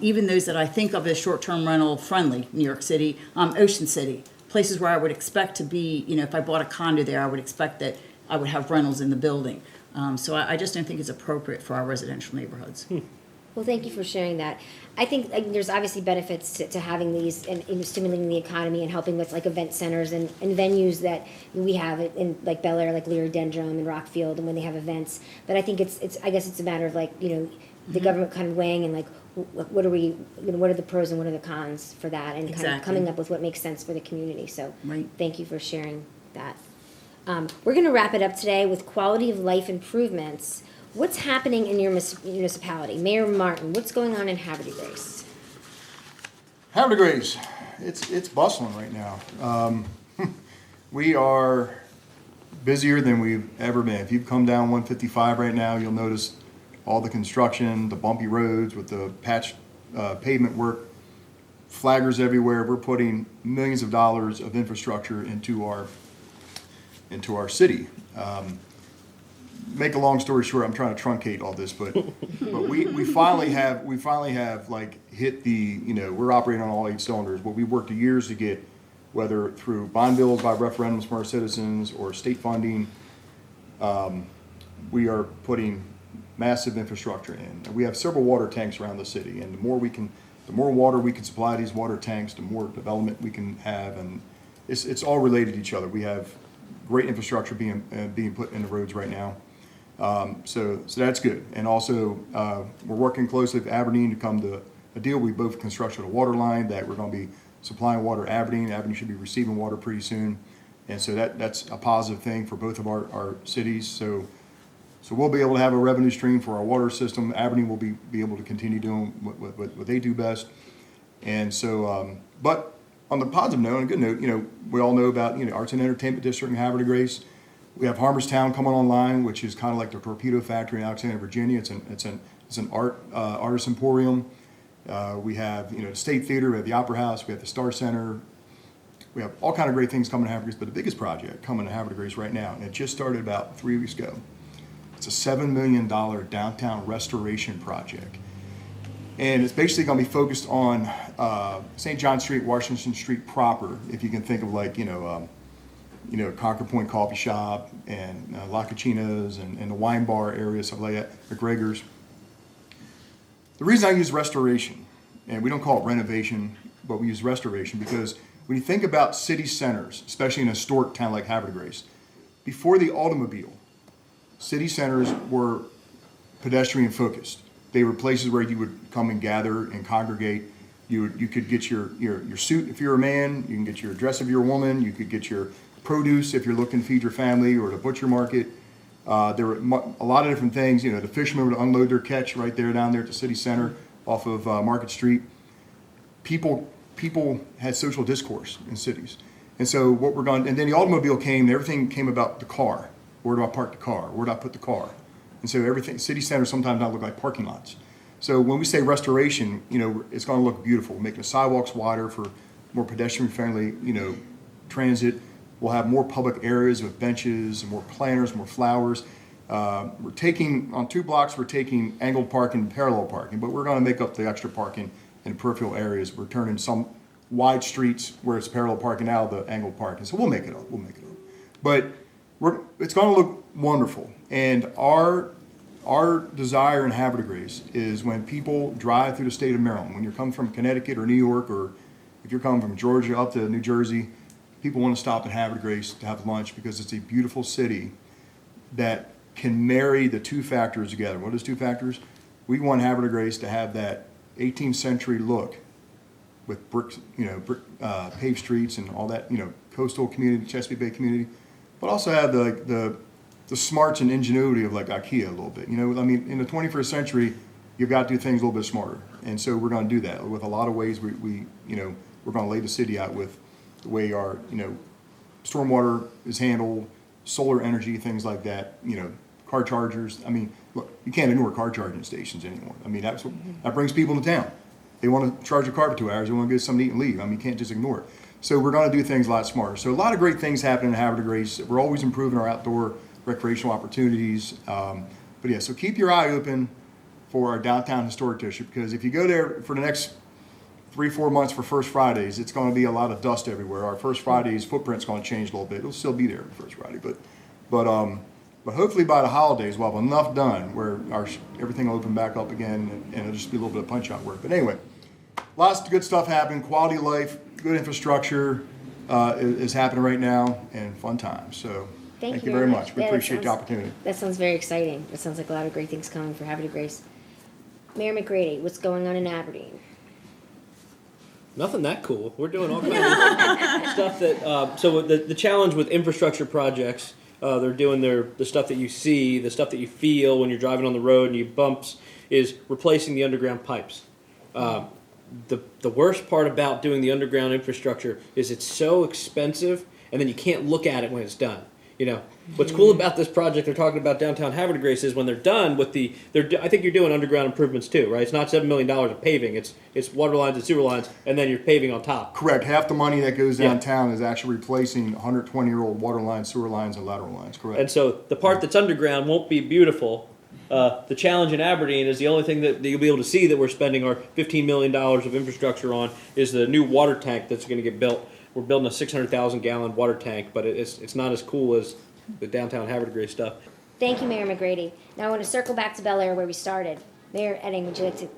even those that I think of as short-term rental friendly, New York City, Ocean City, places where I would expect to be, if I bought a condo there, I would expect that I would have rentals in the building. So I just don't think it's appropriate for our residential neighborhoods. Well, thank you for sharing that. I think there's obviously benefits to having these and stimulating the economy and helping with like event centers and venues that we have in like Bel Air, like Leary Dendrum and Rockfield, and when they have events. But I think I guess it's a matter of like, the government kind of weighing and like, what are the pros and what are the cons for that, and kind of coming up with what makes sense for the community. So Right. Thank you for sharing that. We're going to wrap it up today with quality of life improvements. What's happening in your municipality? Mayor Martin, what's going on in Havre de Grace? Havre de Grace, it's bustling right now. We are busier than we've ever been. If you've come down 155 right now, you'll notice all the construction, the bumpy roads with the patch pavement work, flaggers everywhere. We're putting millions of dollars of infrastructure into our city. Make a long story short, I'm trying to truncate all this, but we finally have like hit the, we're operating on all 8 cylinders. What we worked years to get, whether through bond bills by referendums from our citizens or state funding, we are putting massive infrastructure in. And we have several water tanks around the city, and the more water we can supply these water tanks, the more development we can have, and it's all related to each other. We have great infrastructure being put in the roads right now. So that's good. And also, we're working closely with Aberdeen to come to a deal. We both constructed a water line that we're going to be supplying water to Aberdeen. Aberdeen should be receiving water pretty soon. And so that's a positive thing for both of our cities. So we'll be able to have a revenue stream for our water system. Aberdeen will be able to continue doing what they do best. And so, but on the positive note, on a good note, we all know about, Arts and Entertainment District in Havre de Grace. We have Harmerstown coming online, which is kind of like the Torpedo Factory in Alexandria, Virginia. It's an artist emporium. We have, the State Theater, we have the Opera House, we have the Star Center. We have all kind of great things coming to Havre de Grace, but the biggest project coming to Havre de Grace right now, and it just started about 3 weeks ago. It's a $7 million downtown restoration project. And it's basically going to be focused on St. John Street, Washington Street proper, if you can think of like, Concord Point Coffee Shop and La Cucina's and the wine bar area, stuff like that, McGregor's. The reason I use restoration, and we don't call it renovation, but we use restoration, because when you think about city centers, especially in a historic town like Havre de Grace, before the automobile, city centers were pedestrian focused. They were places where you would come and gather and congregate. You could get your suit if you're a man. You can get your dress if you're a woman. You could get your produce if you're looking to feed your family, or the butcher market. There were a lot of different things. The fishermen would unload their catch right there down there at the city center off of Market Street. People had social discourse in cities. And so and then the automobile came, and everything came about the car. Where do I park the car? Where do I put the car? And so city centers sometimes not look like parking lots. So when we say restoration, it's going to look beautiful. We're making the sidewalks wider for more pedestrian-friendly, transit. We'll have more public areas with benches and more planters, more flowers. We're taking, on 2 blocks, we're taking angled parking and parallel parking, but we're going to make up the extra parking in peripheral areas. We're turning some wide streets where it's parallel parking out of the angled parking. So we'll make it up. But it's going to look wonderful. And our desire in Havre de Grace is when people drive through the state of Maryland, when you're coming from Connecticut or New York, or if you're coming from Georgia up to New Jersey, people want to stop at Havre de Grace to have lunch, because it's a beautiful city that can marry the 2 factors together. What are those 2 factors? We want Havre de Grace to have that 18th century look with brick paved streets and all that, coastal community, Chesapeake Bay community, but also have the smarts and ingenuity of like IKEA a little bit. In the 21st century, you've got to do things a little bit smarter. And so we're going to do that with a lot of ways. We're going to lay the city out with the way our, stormwater is handled, solar energy, things like that, car chargers. Look, you can't ignore car charging stations anymore. That brings people into town. They want to charge a car for 2 hours. They want to get something to eat and leave. You can't just ignore it. So we're going to do things a lot smarter. So a lot of great things happen in Harford Grace. We're always improving our outdoor recreational opportunities. But yeah, so keep your eye open for our downtown historic district, because if you go there for the next 3-4 months for First Fridays, it's going to be a lot of dust everywhere. Our First Friday's footprint's going to change a little bit. It'll still be there for First Friday, but hopefully by the holidays we'll have enough done where everything will open back up again, and it'll just be a little bit of punch-out work. But anyway, lots of good stuff happening. Quality of life, good infrastructure is happening right now, and fun times. So thank you very much. We appreciate the opportunity. That sounds very exciting. That sounds like a lot of great things coming for Harford Grace. Mayor McGrady, what's going on in Aberdeen? Nothing that cool. We're doing all kinds of stuff that. So the challenge with infrastructure projects, they're doing the stuff that you see, the stuff that you feel when you're driving on the road and you bumps, is replacing the underground pipes. The worst part about doing the underground infrastructure is it's so expensive, and then you can't look at it when it's done. You know, what's cool about this project they're talking about downtown Harford Grace is when they're done with I think you're doing underground improvements too, right? It's not $7 million of paving. It's water lines and sewer lines, and then you're paving on top. Correct. Half the money that goes downtown is actually replacing 120-year-old water lines, sewer lines, and lateral lines. Correct. And so the part that's underground won't be beautiful. The challenge in Aberdeen is the only thing that you'll be able to see that we're spending our $15 million of infrastructure on is the new water tank that's going to get built. We're building a 600,000-gallon water tank, but it's not as cool as the downtown Harford Grace stuff. Thank you, Mayor McGrady. Now I want to circle back to Bel Air where we started. Mayor Edding, would you like to?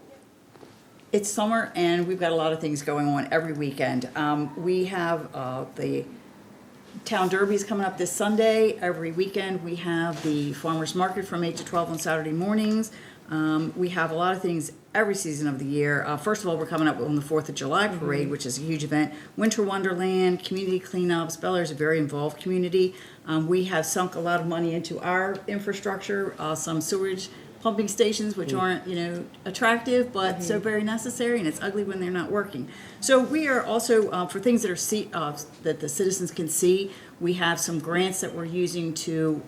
It's summer, and we've got a lot of things going on every weekend. We have the Town Derby's coming up this Sunday. Every weekend we have the Farmers Market from 8 to 12 on Saturday mornings. We have a lot of things every season of the year. First of all, we're coming up on the 4th of July parade, which is a huge event. Winter Wonderland, community cleanups. Bel Air is a very involved community. We have sunk a lot of money into our infrastructure, some sewage pumping stations, which aren't, attractive, but so very necessary, and it's ugly when they're not working. So we are also, for things that are that the citizens can see, we have some grants that we're using to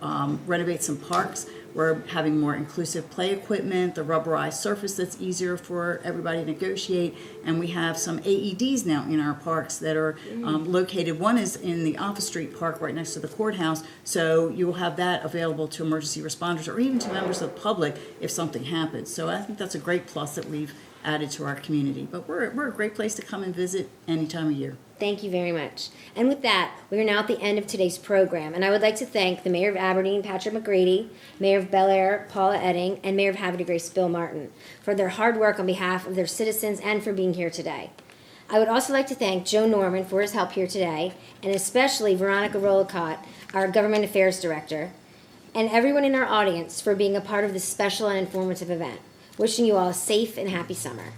renovate some parks. We're having more inclusive play equipment, the rubberized surface that's easier for everybody to negotiate, and we have some AEDs now in our parks that are located. One is in the Office Street Park right next to the courthouse, so you will have that available to emergency responders or even to members of the public if something happens. So I think that's a great plus that we've added to our community. But we're a great place to come and visit any time of year. Thank you very much. And with that, we are now at the end of today's program. And I would like to thank the Mayor of Aberdeen, Patrick McGrady, Mayor of Bel Air, Paula Edding, and Mayor of Harford Grace, Bill Martin, for their hard work on behalf of their citizens and for being here today. I would also like to thank Joe Norman for his help here today, and especially Veronica Rollicott, our Government Affairs Director, and everyone in our audience for being a part of this special and informative event. Wishing you all a safe and happy summer.